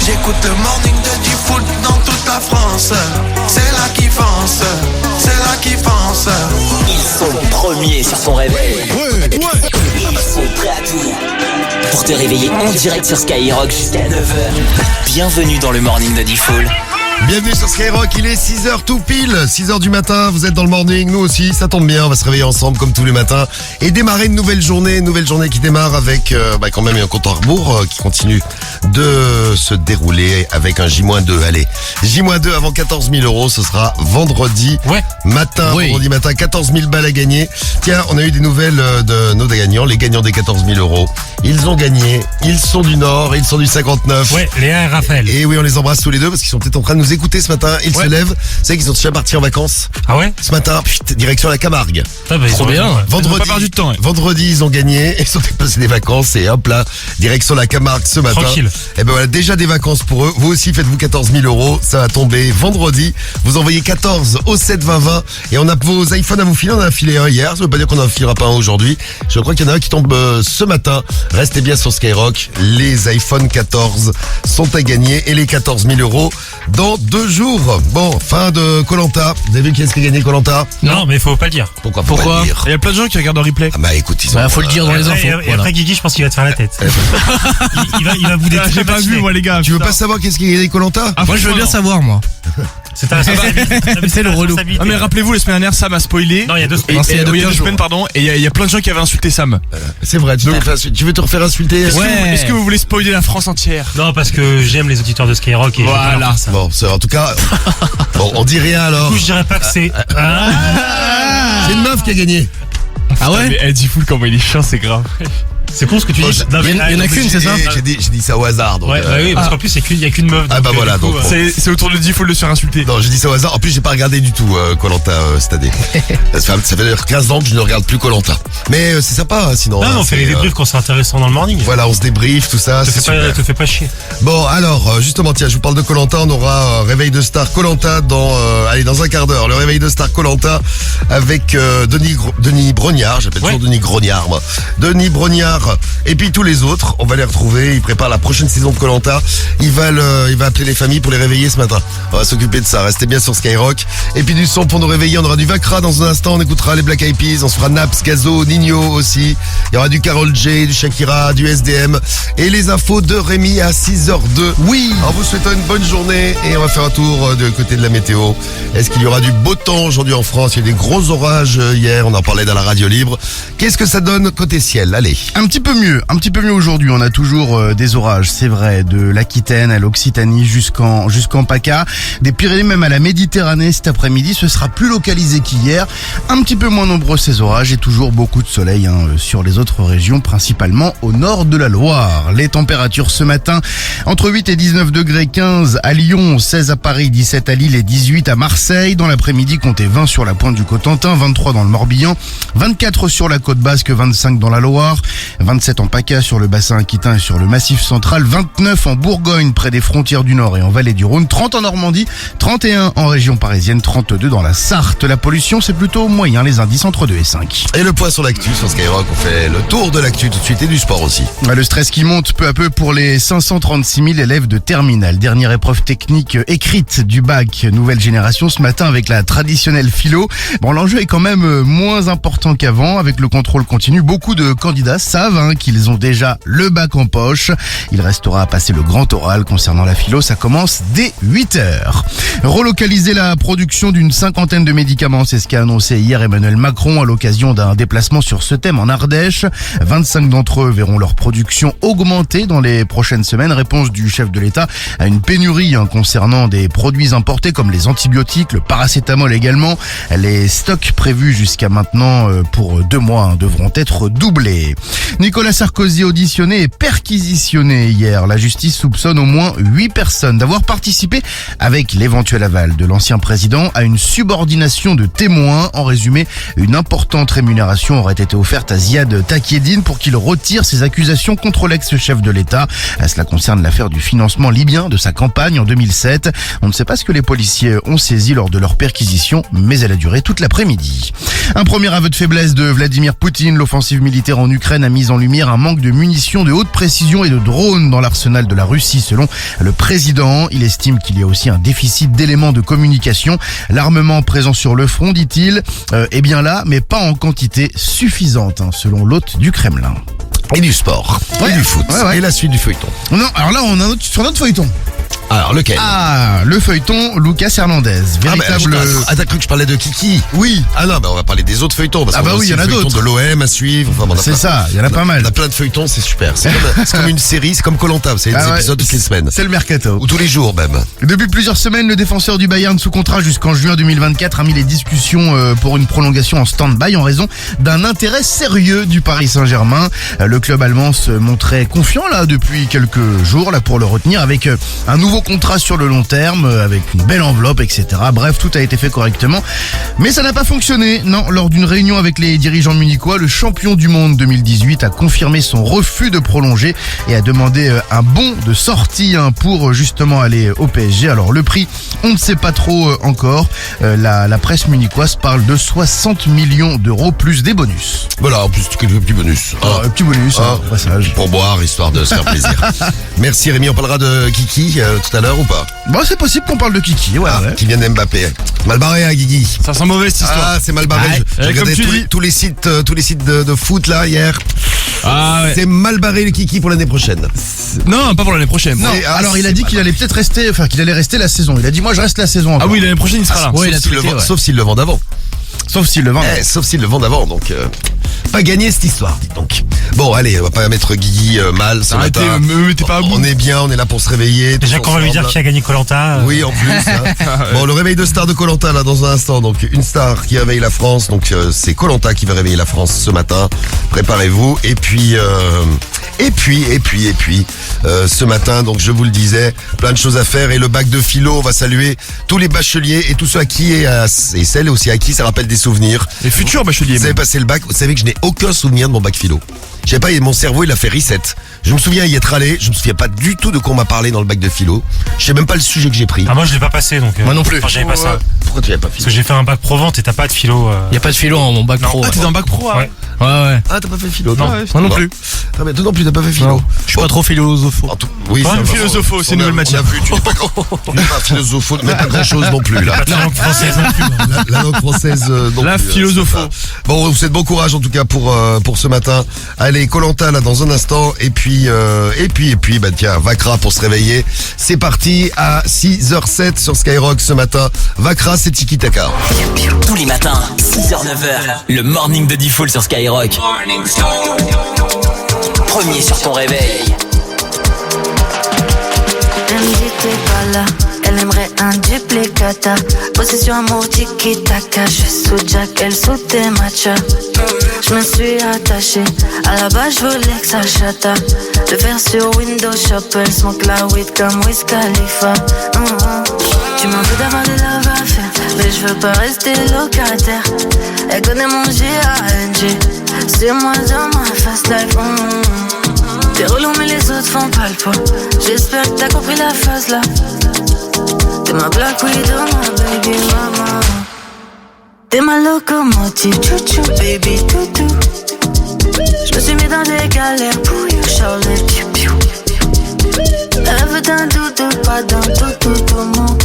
J'écoute le morning de Diffoul dans toute la France. C'est là qu'ils pensent, c'est là qu'ils pensent. Ils sont premiers sur ton réveil. Ils sont prêts à tout pour te réveiller en direct sur Skyrock jusqu'à 9h. Bienvenue dans le morning de Diffoul. Bienvenue sur Skyrock, il est 6h tout pile, 6h du matin, vous êtes dans le morning, nous aussi, ça tombe bien, on va se réveiller ensemble comme tous les matins et démarrer une nouvelle journée qui démarre avec quand même un compte à rebours qui continue de se dérouler avec un J-2. Allez, J-2 avant 14 000 euros, ce sera vendredi matin, vendredi matin, 14 000 balles à gagner. Tiens, on a eu des nouvelles de nos gagnants, les gagnants des 14 000 euros. Ils ont gagné, ils sont du Nord, ils sont du 59. Ouais, Léa et Raphaël. Et oui, on les embrasse tous les deux parce qu'ils sont peut-être en train de nous écouter ce matin. Ils se lèvent. Vous savez qu'ils sont déjà partis en vacances. Ah ouais? Ce matin, direction la Camargue. Ah bah, Trop bien. Vendredi, pas perdu de temps. vendredi, ils ont gagné. Ils ont passé des vacances et hop là, direction la Camargue ce matin. Tranquille. Et ben voilà, déjà des vacances pour eux. Vous aussi, faites-vous 14 000 euros. Ça va tomber vendredi. Vous envoyez 14 au 7 20 20 et on a vos iPhones à vous filer. On en a filé un hier. Ça veut pas dire qu'on en filera pas un aujourd'hui. Je crois qu'il y en a un qui tombe ce matin. Restez bien sur Skyrock. Les iPhone 14 sont à gagner et les 14 000 euros dans 2 jours. Bon, fin de Koh-Lanta. Vous avez vu qui est-ce qui a gagné Koh-Lanta? Non, mais faut pas le dire. Pourquoi Pourquoi? le dire Il y a plein de gens qui regardent en replay. Ah bah écoute, ils ont... Faut le dire dans les infos. Et après Guigui, je pense qu'il va te faire la tête. il va bouder. J'ai pas vu moi les gars. Tu veux pas savoir qu'est-ce qui a gagné Koh-Lanta? Moi je veux bien savoir moi. C'est ta responsabilité. C'est le relou. Ah mais rappelez-vous la semaine dernière Sam a spoilé. Non, il y a 2 semaines. Il y a 2 semaines pardon. Et il y a plein de gens qui avaient insulté Sam. C'est vrai, tu veux te refaire insulter? Est-ce que vous voulez spoiler la France entière? Non, parce que j'aime les auditeurs de Skyrock et Voilà. Bon, en tout cas, bon, on dit rien alors. Du coup, je dirais pas que c'est. C'est une meuf qui a gagné. Ah ouais? Mais elle dit full comment il est chiant, c'est grave. C'est con ce que tu dis. Il y en a qu'une, c'est ça? J'ai dit ça au hasard. Donc, Ouais, bah oui, parce qu'en plus, il y a qu'une meuf. Ah bah voilà, donc. C'est autour de 10 faut le se faire insulter. Non, j'ai dit ça au hasard. En plus, j'ai pas regardé du tout Koh-Lanta cette année. Ça fait 15 ans que je ne regarde plus Koh-Lanta. Mais c'est sympa, sinon. Non, on fait les débriefs quand c'est intéressant dans le morning. Voilà, on se débriefe, tout ça. Te fais pas chier. Bon, alors, justement, tiens, je vous parle de Koh-Lanta. On aura réveil de star Koh-Lanta dans un quart d'heure. Le réveil de star Koh-Lanta avec Denis Brognard. J'appelle toujours Denis Grognard, moi. Denis Brognard. Et puis tous les autres, on va les retrouver. Il prépare la prochaine saison de Koh-Lanta. Il va appeler les familles pour les réveiller ce matin. On va s'occuper de ça. Restez bien sur Skyrock. Et puis du son pour nous réveiller. On aura du Vacra dans un instant. On écoutera les Black Eyed Peas. On se fera Naps, Gazo, Nino aussi. Il y aura du Karol J, du Shakira, du SDM. Et les infos de Rémi à 6h02. Oui. En vous souhaitant une bonne journée. Et on va faire un tour du côté de la météo. Est-ce qu'il y aura du beau temps aujourd'hui en France? Il y a eu des gros orages hier. On en parlait dans la radio libre. Qu'est-ce que ça donne côté ciel? Allez. Un petit peu mieux aujourd'hui. On a toujours des orages, c'est vrai, de l'Aquitaine à l'Occitanie jusqu'en PACA, des Pyrénées même à la Méditerranée cet après-midi. Ce sera plus localisé qu'hier, un petit peu moins nombreux ces orages et toujours beaucoup de soleil sur les autres régions, principalement au nord de la Loire. Les températures ce matin entre 8 et 19 degrés, 15 à Lyon, 16 à Paris, 17 à Lille et 18 à Marseille. Dans l'après-midi, comptez 20 sur la pointe du Cotentin, 23 dans le Morbihan, 24 sur la côte basque, 25 dans la Loire, 27 en PACA sur le bassin aquitain et sur le massif central, 29 en Bourgogne près des frontières du Nord et en vallée du Rhône, 30 en Normandie, 31 en région parisienne, 32 dans la Sarthe. La pollution, c'est plutôt moyen, les indices entre 2 et 5. Et le point sur l'actu sur Skyrock, on fait le tour de l'actu tout de suite et du sport aussi. Le stress qui monte peu à peu pour les 536 000 élèves de terminale. Dernière épreuve technique écrite du bac nouvelle génération ce matin avec la traditionnelle philo. Bon, l'enjeu est quand même moins important qu'avant. Avec le contrôle continu, beaucoup de candidats savent qu'ils ont déjà le bac en poche. Il restera à passer le grand oral concernant la philo. Ça commence dès 8h. Relocaliser la production d'une 50aine de médicaments, c'est ce qu'a annoncé hier Emmanuel Macron à l'occasion d'un déplacement sur ce thème en Ardèche. 25 d'entre eux verront leur production augmenter dans les prochaines semaines. Réponse du chef de l'État à une pénurie concernant des produits importés comme les antibiotiques, le paracétamol également. Les stocks prévus jusqu'à maintenant pour 2 mois devront être doublés. Nicolas Sarkozy auditionné et perquisitionné hier. La justice soupçonne au moins 8 personnes d'avoir participé avec l'éventuel aval de l'ancien président à une subordination de témoins. En résumé, une importante rémunération aurait été offerte à Ziad Takieddine pour qu'il retire ses accusations contre l'ex-chef de l'État. Cela concerne l'affaire du financement libyen de sa campagne en 2007. On ne sait pas ce que les policiers ont saisi lors de leur perquisition, mais elle a duré toute l'après-midi. Un premier aveu de faiblesse de Vladimir Poutine. L'offensive militaire en Ukraine a mis en lumière un manque de munitions de haute précision précision et de drones dans l'arsenal de la Russie selon le président. Il estime qu'il y a aussi un déficit d'éléments de communication. L'armement présent sur le front, dit-il, est bien là, mais pas en quantité suffisante, selon l'hôte du Kremlin. Et du sport. Ouais. Et du foot. Ouais. Et la suite du feuilleton. Non, alors là, on a sur notre feuilleton. Alors, lequel? Ah, le feuilleton Lucas Hernandez. Véritable... t'as cru que je parlais de Kiki? Oui. Ah non, on va parler des autres feuilletons. Parce Ah qu'on bah oui, aussi il y en a le feuilleton d'autres. de l'OM à suivre. Enfin, C'est ça, il y en a pas mal. On a plein de feuilletons, c'est super. C'est comme une série, c'est comme Koh-Lanta, c'est des épisodes toutes les semaines. C'est le mercato. Ou tous les jours même. Depuis plusieurs semaines, le défenseur du Bayern sous contrat jusqu'en juin 2024 a mis les discussions pour une prolongation en stand-by en raison d'un intérêt sérieux du Paris Saint-Germain. Le club allemand se montrait confiant là depuis quelques jours là pour le retenir avec un nouveau contrat sur le long terme, avec une belle enveloppe, etc. Bref, tout a été fait correctement. Mais ça n'a pas fonctionné. Non, lors d'une réunion avec les dirigeants munichois, le champion du monde 2018 a confirmé son refus de prolonger et a demandé un bon de sortie pour justement aller au PSG. Alors le prix, on ne sait pas trop encore. La presse munichoise parle de 60 millions d'euros plus des bonus. Voilà, en plus, quelques petits bonus. Alors, un petit bonus, au passage. Pour boire, histoire de se faire plaisir. Merci Rémi, on parlera de Kiki tout à l'heure ou pas? Bon, c'est possible qu'on parle de Kiki, ouais. Qui vient d'Mbappé. Mal barré, hein, Guigui. Ça sent mauvais cette histoire. Ah, c'est mal barré. Ouais. J'ai regardé Comme tu dis. tous les sites de foot là hier. Ah ouais. C'est mal barré le Kiki pour l'année prochaine. Non, pas pour l'année prochaine. Non, Ah, alors il a c'est dit pas qu'il allait peut-être rester, qu'il allait rester la saison. Il a dit moi je reste la saison Ah encore. oui, l'année prochaine il sera là. Ouais, il a tweeté, ouais. Sauf s'il le vend d'avant. Sauf s'il le vend. Sauf s'il le vend d'avant, donc pas gagné cette histoire, dites donc. Bon, allez, on va pas mettre Guigui mal ce Arrêtez, matin. me mettez pas à bout. On est bien, on est là pour se réveiller. Déjà tous qu'on va lui dire ensemble. qui a gagné Koh-Lanta. Oui, en plus. Hein. Bon, le réveil de star de Koh-Lanta là dans un instant. Donc une star qui réveille la France. Donc c'est Koh-Lanta qui va réveiller la France ce matin. Préparez-vous. Et puis ce matin, donc je vous le disais, plein de choses à faire et le bac de philo. On va saluer tous les bacheliers et tous ceux à qui et celles aussi à qui ça rappelle des souvenirs. Les futurs bacheliers. Vous avez passé le bac. Vous savez que je n'ai aucun souvenir de mon bac philo. Je sais pas, mon cerveau il a fait reset. Je me souviens y être allé, je me souviens pas du tout de quoi on m'a parlé dans le bac de philo. Je sais même pas le sujet que j'ai pris. Ah, moi je l'ai pas passé donc. Moi non plus. Enfin, j'avais pas ça. Pourquoi tu l'avais pas Parce philo? que j'ai fait un bac pro vente et t'as pas de philo. Il y a pas de philo en mon bac pro. Ah, t'es dans le bac pro, Ouais. Ouais. Ah, t'as pas fait philo, Non, toi? Moi non plus. Ah, mais toi non plus, t'as pas fait philo. Non. Je suis pas trop philosopho. Oui, Pas ça un va. philosopho, c'est une nouvelle matière. On a vu, tu n'es pas philosopho, mais pas grand chose non plus, là. Pas de langue française non plus. La langue française, non La plus, philosopho. c'est pas- Bon, on vous souhaite bon courage, en tout cas, pour ce matin. Allez, Koh-Lanta, là, dans un instant. Et puis, bah, tiens, Vakra pour se réveiller. C'est parti à 6h07 sur Skyrock ce matin. Vakra, c'est Tiki Taka. Tous les matins, 6h-9h, le morning de Diffoul sur Skyrock. Premier sur ton réveil. Elle me dit t'es pas là, elle aimerait un duplicata. Possession amour tiki-taka, je suis sous Jack, elle sous tes matchas. Je me suis attachée, à la base je voulais que ça chata. Le faire sur Windows Shop, elle smoke la weed comme Wiz Khalifa. Tu m'en veux d'avoir des love à faire, mais je veux pas rester locataire. Elle connaît mon G.A.N.G, c'est moi dans ma fast life. T'es relou mais les autres font pas le poids. J'espère que t'as compris la phase là. T'es ma Black Widow, ma baby mama. T'es ma locomotive, chouchou, baby toutou. Je me suis mis dans des galères pour you, Charlie, piou piou. Elle veut d'un doudou, pas d'un toutou, tout mon.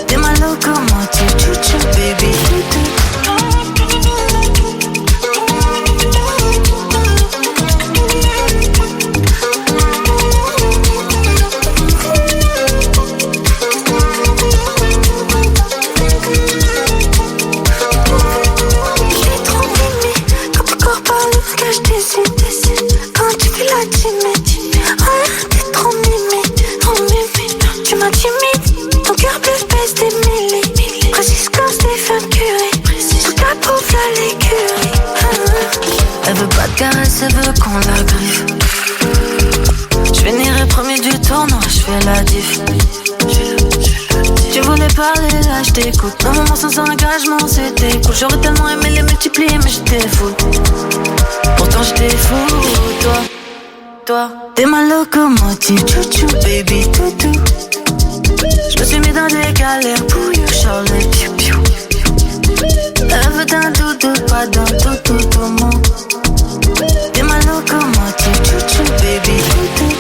T'es ma locomotive, chouchou, baby toutou. Quand tu fais la timide, oh, t'es trop mimi, tu m'as timide, ton cœur bleu pèse des millis, précise comme Stephen Curry, sous ta peau v'là l'écurie. Elle veut pas de caresse, elle veut qu'on la griffe. J'finirai premier du tournoi, j'fais la diff. Tu voulais parler, là j't'écoute. Un moment sans engagement, c'était cool. J'aurais tellement aimé les multiplier, mais j'étais fou. Pourtant j'étais fou, toi, t'es ma locomotive, chouchou, baby toutou. Je me suis mis dans des galères pour you, Charlie, piou piou. Elle veut d'un doudou, pas d'un toutou, tout le monde. T'es ma locomotive, choo-choo, baby, tout.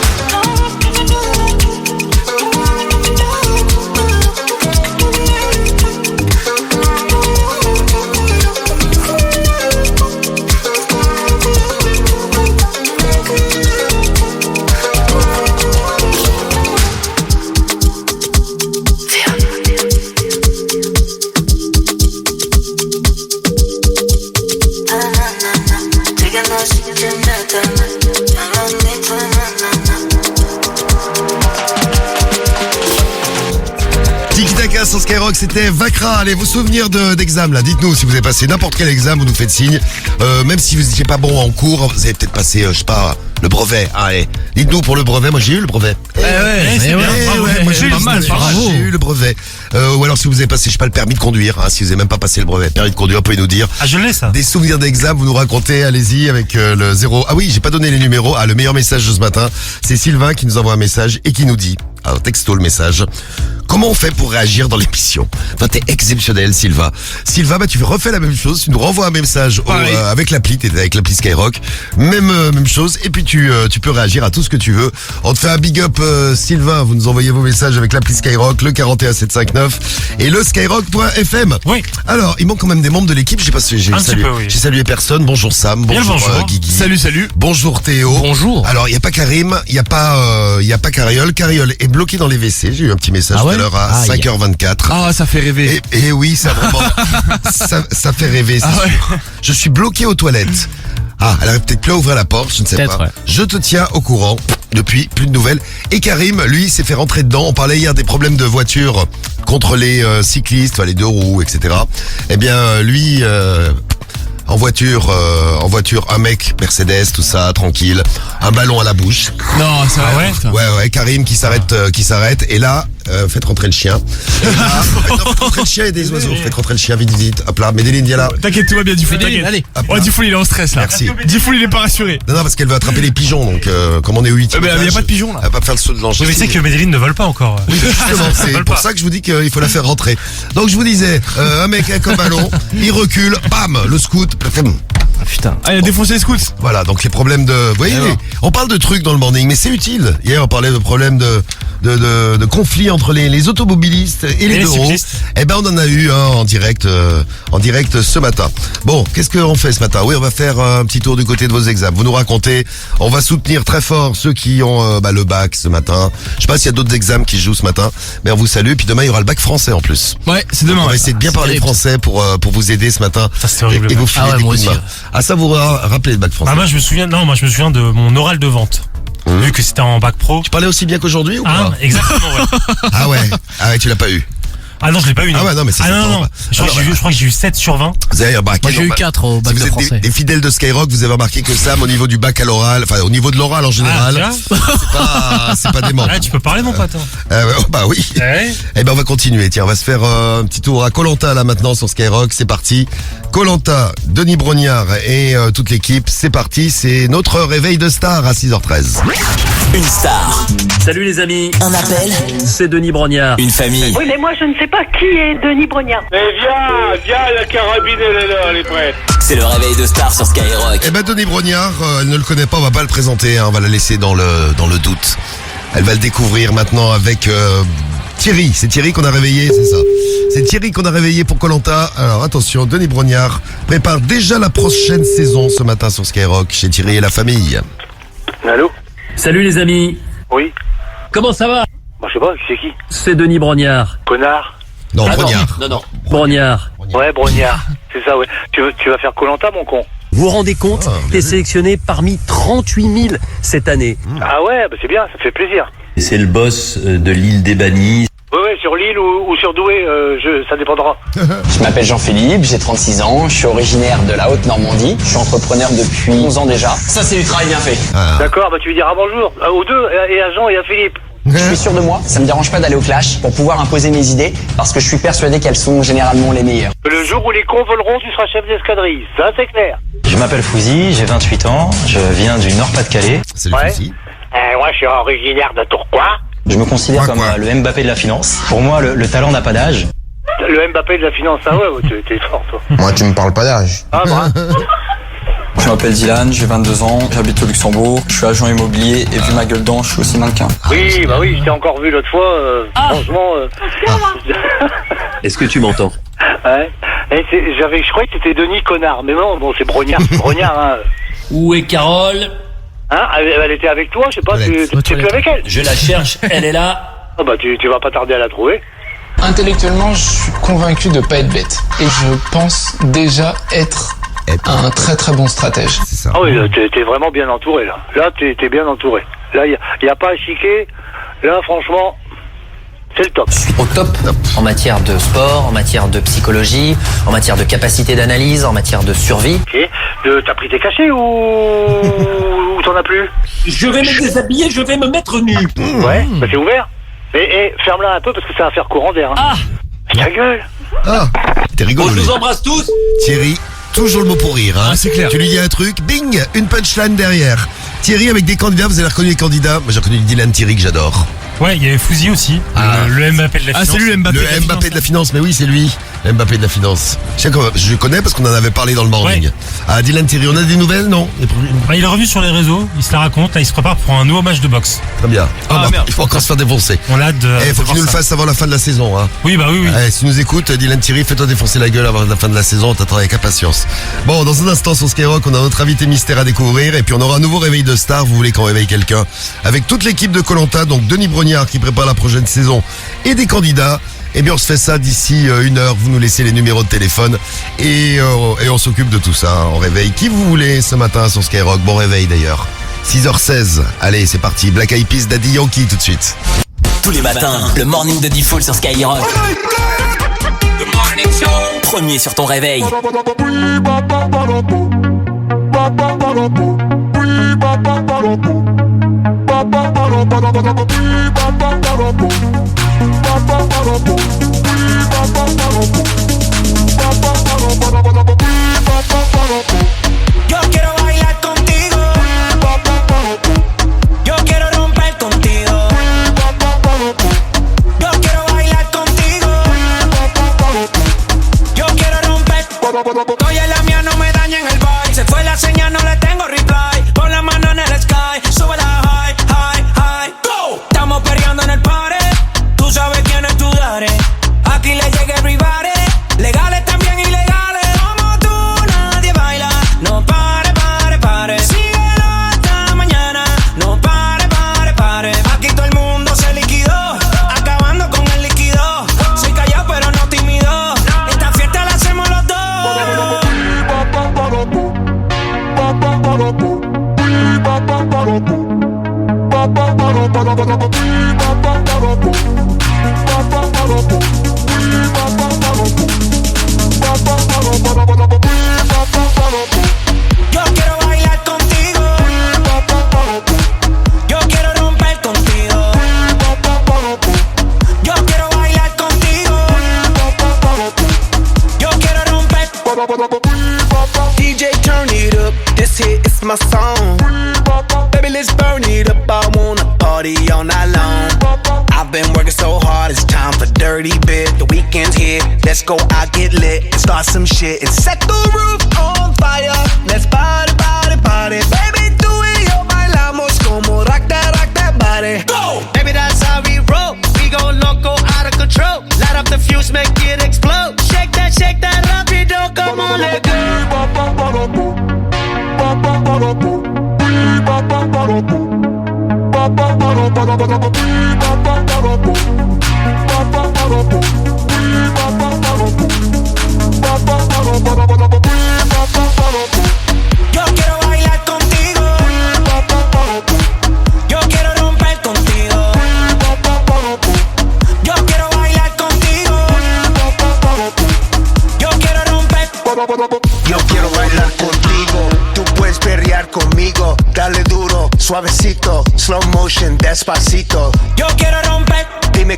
Tiki-taka sur Skyrock, c'était Vakra. Allez, vos souvenirs d'examen là. Dites-nous si vous avez passé n'importe quel examen, vous nous faites signe. Même si vous n'étiez pas bon en cours, vous avez peut-être passé, je sais pas, le brevet. Ah, allez, dites-nous pour le brevet. Moi, j'ai eu le brevet. Moi, j'ai eu pas mal, bravo. J'ai eu le brevet. Ou alors si vous avez passé, je sais pas, le permis de conduire. Hein, si vous avez même pas passé le brevet, permis de conduire, vous pouvez nous dire. Ah, je l'ai ça. Des souvenirs d'examen, vous nous racontez, allez-y avec le 0. Ah oui, j'ai pas donné les numéros. Ah, le meilleur message de ce matin, c'est Sylvain qui nous envoie un message et qui nous dit, alors texto le message, comment on fait pour réagir dans l'émission? Enfin, t'es exceptionnel, Sylvain. Sylvain, bah tu refais la même chose, tu nous renvoies un message avec l'appli, t'es avec l'appli Skyrock, même chose, et puis tu peux réagir à tout ce que tu veux. On te fait un big up, Sylvain, vous nous envoyez vos messages avec l'appli Skyrock, le 41759 et le skyrock.fm. Oui. Alors, il manque quand même des membres de l'équipe, j'ai salué personne. Bonjour Sam, bonjour Guigui. Salut. Bonjour Théo. Bonjour. Alors, il y a pas Karim, il y a pas Cariol. Cariol est bloqué dans les WC. J'ai eu un petit message tout à l'heure à 5h24. Ah, ça fait rêver. Et oui, ça vraiment, ça fait rêver, c'est sûr. Je suis bloqué aux toilettes. Ah, elle arrive peut-être plus à ouvrir la porte, je ne sais pas. Ouais. Je te tiens au courant. Depuis, plus de nouvelles. Et Karim, lui, s'est fait rentrer dedans. On parlait hier des problèmes de voiture contre les cyclistes, les deux roues, etc. Eh bien, lui, en voiture, un mec, Mercedes, tout ça, tranquille, un ballon à la bouche. Non, ça va. Ouais, Karim qui s'arrête, et là, faites rentrer le chien. Faites rentrer le chien et des oiseaux. Faites rentrer le chien, vite. Hop là, Medellin, viens là. T'inquiète, tout va bien, Diffoul, Medellin, t'inquiète. allez. Oh, Diffoul, il est en stress, là. Merci. Diffoul, il est pas rassuré. Non, parce qu'elle veut attraper les pigeons, donc comme on est au 8e. Mais il y a pas de pigeons, là. Elle va pas faire le saut de l'ange. Mais c'est que Medellin ne vole pas encore. Oui, justement, c'est vole pour pas. ça que je vous dis qu'il faut la faire rentrer. Donc je vous disais, un mec avec un ballon, il recule, bam, le scout. Putain. Ah, il a défoncé les scouts. Voilà, donc les problèmes de... Vous voyez, on parle de trucs dans le morning, mais c'est utile. Hier, on parlait de problèmes de conflits entre les automobilistes et les deux roues. Eh ben, on en a eu en direct ce matin. Bon, qu'est-ce qu'on fait ce matin? Oui, on va faire un petit tour du côté de vos examens. Vous nous racontez, on va soutenir très fort ceux qui ont le bac ce matin. Je sais pas s'il y a d'autres examens qui se jouent ce matin, mais on vous salue. Puis demain, il y aura le bac français en plus. Ouais, c'est demain. On va essayer de bien parler français pour vous aider ce matin. Ça, c'est horrible. Et vous filer des moi coups de aussi. main. À ça, vous rappelez le bac français. Ah, moi je me souviens de mon oral de vente. Vu que c'était en bac pro. Tu parlais aussi bien qu'aujourd'hui ou Ah, pas? exactement, ouais. Ah ouais, tu l'as pas eu. Ah non, je l'ai pas eu. Ah ouais, non, mais c'est non. pas. Je crois que j'ai eu 7 sur 20. Vous avez remarqué, Moi j'ai eu 4 au bac si de vous êtes français. des fidèles de Skyrock, vous avez remarqué que Sam, au niveau du bac à l'oral, enfin au niveau de l'oral en général, c'est pas dément. Ah, tu peux parler, mon pote. Bah oui. Ouais. Eh ben on va continuer. Tiens, on va se faire un petit tour à Koh-Lanta là maintenant sur Skyrock. C'est parti. Koh-Lanta, Denis Brognard et toute l'équipe. C'est parti. C'est notre réveil de star à 6h13. Une star, Salut les amis, un appel, c'est Denis Brognard. une famille. Oui, mais moi, je ne sais pas qui est Denis Brognard. Viens, la carabine, elle est là, elle est prête. C'est le réveil de star sur Skyrock. Eh ben Denis Brognard, elle ne le connaît pas, on va pas le présenter, hein, on va la laisser dans le doute. Elle va le découvrir maintenant avec Thierry. C'est Thierry qu'on a réveillé, c'est ça. C'est Thierry qu'on a réveillé pour Koh-Lanta. Alors attention, Denis Brognard prépare déjà la prochaine saison ce matin sur Skyrock chez Thierry et la famille. Allô? Salut les amis, Oui? comment ça va? Moi, je sais pas, c'est qui? C'est Denis Brognard. Connard? Non, Brognard. Non. Brognard. Ouais, Brognard. C'est ça, ouais. Tu vas faire Koh-Lanta, mon con? Vous vous rendez compte? Ah, T'es sélectionné parmi 38 000 cette année. Ah ouais, bah c'est bien, ça fait plaisir. C'est le boss de l'île des Bannis. Ouais, sur l'île ou sur Douai, ça dépendra. Je m'appelle Jean-Philippe, j'ai 36 ans, je suis originaire de la Haute-Normandie, je suis entrepreneur depuis 11 ans déjà. Ça c'est du travail bien fait. D'accord, bah tu lui diras bonjour aux deux, et à Jean et à Philippe. Je suis sûr de moi, ça me dérange pas d'aller au clash pour pouvoir imposer mes idées parce que je suis persuadé qu'elles sont généralement les meilleures. Le jour où les cons voleront, tu seras chef d'escadrille, ça c'est clair. Je m'appelle Fouzi, j'ai 28 ans, je viens du Nord-Pas-de-Calais. C'est le souci. Moi je suis originaire de Tourcoing. Je me considère comme le Mbappé de la finance. Pour moi, le talent n'a pas d'âge. Le Mbappé de la finance, ah ouais, t'es fort toi. Moi tu me parles pas d'âge. Ah bah. Je m'appelle Dylan, j'ai 22 ans, j'habite au Luxembourg, je suis agent immobilier et vu ma gueule d'ange, je suis aussi mannequin. Oui, bah oui, je t'ai encore vu l'autre fois, franchement... Est-ce que tu m'entends? Ouais. Je croyais que c'était Denis Connard, mais non, bon, c'est Brognard, hein. Où est Carole? Hein, elle était avec toi, je sais pas, tu es plus avec elle? Je la cherche, elle est là. Ah bah tu vas pas tarder à la trouver. Intellectuellement, je suis convaincu de pas être bête. Et je pense déjà être un très très bon stratège. C'est ça. Ah oui, t'es vraiment bien entouré, là. Là, t'es bien entouré. Là, y a pas à chiquer. Là, franchement, c'est le top. Au top. En matière de sport, en matière de psychologie, en matière de capacité d'analyse, en matière de survie. Ok. T'as pris tes cachets ou t'en as plus? Je vais me déshabiller, je vais me mettre nu. Ouais, bah c'est ouvert. Mais ferme-la un peu parce que ça va faire courant d'air. Hein. Ta gueule. Ah, t'es rigolo. Je vous embrasse tous. Thierry, toujours le mot pour rire. Hein. Ah, c'est clair. Tu lui dis un truc, bing, une punchline derrière. Thierry avec des candidats, vous avez reconnu les candidats. Moi j'ai reconnu Dylan Thierry que j'adore. Ouais, il y avait Fouzi aussi, le Mbappé de la finance. Ah, c'est lui le Mbappé. Le Mbappé de la finance, mais oui, c'est lui. Le Mbappé de la finance. Je connais parce qu'on en avait parlé dans le morning. Ouais. Ah, Dylan Thierry, on a des nouvelles, non? Il est revenu sur les réseaux, il se la raconte, là il se prépare pour un nouveau match de boxe. Très bien. Merde. Il faut encore se faire défoncer. On a hâte de. Faut qu'il nous le ça. fasse avant la fin de la saison. Hein. Oui, bah oui. Si tu nous écoutes, Dylan Thierry, fais-toi défoncer la gueule avant la fin de la saison, on t'attend avec impatience. Bon, dans un instant sur Skyrock, on a notre invité mystère à découvrir et puis on aura un nouveau réveil de star, vous voulez qu'on réveille quelqu'un, avec toute l'équipe de Koh-Lanta, donc Denis Brognard qui prépare la prochaine saison et des candidats. Eh bien on se fait ça d'ici 1 heure, vous nous laissez les numéros de téléphone et on s'occupe de tout ça. On réveille qui vous voulez ce matin sur Skyrock, bon réveil d'ailleurs. 6h16, allez c'est parti, Black Eyed Peas, Daddy Yankee tout de suite. Tous les matins, le morning de Diffoul sur Skyrock. Premier sur ton réveil. Yo quiero bailar contigo. Yo quiero romper contigo. Yo quiero bailar contigo. Yo quiero romper. Oye, la mía no me daña en el vibe. Se fue la señal, no le tengo reply. Pon la mano en el sky, sube la high, high, high. Go. Estamos perreando en el party. Tú sabes quién es tu daddy. Aquí le llega everybody. Legales también ilegales. Como tú nadie baila. No pare, pare, pare. Síguelo hasta mañana. No pare, pare, pare. Aquí todo el mundo se liquidó. Acabando con el líquido. Soy callado pero no tímido. Esta fiesta la hacemos los dos. Yo quiero bailar contigo. Yo quiero romper contigo. Yo quiero bailar contigo. Yo quiero romper. DJ turn it up, this hit is my song. Baby let's burn it up, I wanna party all night long. I've been working so hard, it's time for dirty bit. The weekend's here, let's go out, get lit and start some shit and set the roof on fire. Let's party, party, party. Baby tú y yo bailamos como rock that body. Go! Baby that's how we roll, we go loco out of control. Light up the fuse, make it explode. Shake that rapido, come on let go. Yo quiero bailar contigo. Yo quiero romper contigo. Yo quiero bailar contigo. Yo quiero romper. Yo quiero bailar contigo, tú puedes perrear conmigo. Dale duro, suavecito, slow motion, despacito. Yo quiero romper. Dime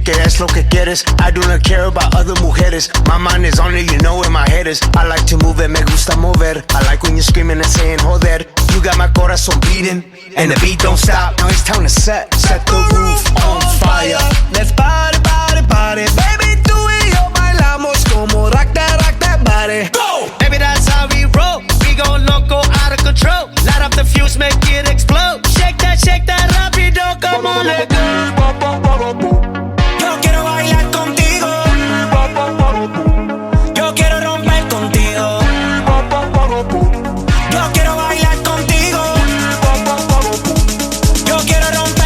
que es lo que quieres. I do not care about other mujeres. My mind is on it, you know where my head is. I like to move it, me gusta mover. I like when you're screaming and saying joder. You got my corazón beating, and the beat don't stop. Now it's time to set the roof on fire. Let's party, party, party. Baby, tú y yo bailamos como rock that body. Go! Baby, that's how we roll. We go loco dale. Yo quiero bailar contigo. Yo quiero romper contigo. Yo quiero bailar contigo. Yo quiero romper.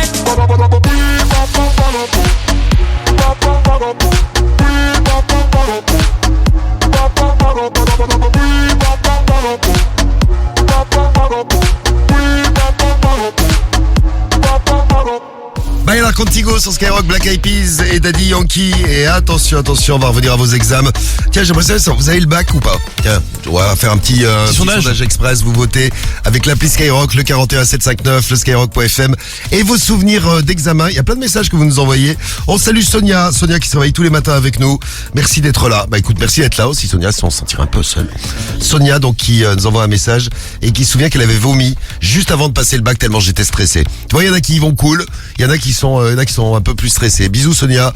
Baila Contigo sur Skyrock, Black Eyed Peas et Daddy Yankee. Et attention, on va revenir à vos examens. Tiens, j'aimerais savoir, vous avez le bac ou pas? Tiens, on va faire un petit sondage express. Vous votez avec l'appli Skyrock, le 41759, le skyrock.fm et vos souvenirs d'examen. Il y a plein de messages que vous nous envoyez. On salue Sonia qui se réveille tous les matins avec nous. Merci d'être là. Bah écoute, merci d'être là aussi Sonia, si on se sentirait un peu seul. Sonia donc qui nous envoie un message et qui se souvient qu'elle avait vomi juste avant de passer le bac tellement j'étais stressé. Tu vois, il y en a qui y vont cool, il y en a qui sont un peu plus stressés. Bisous Sonia.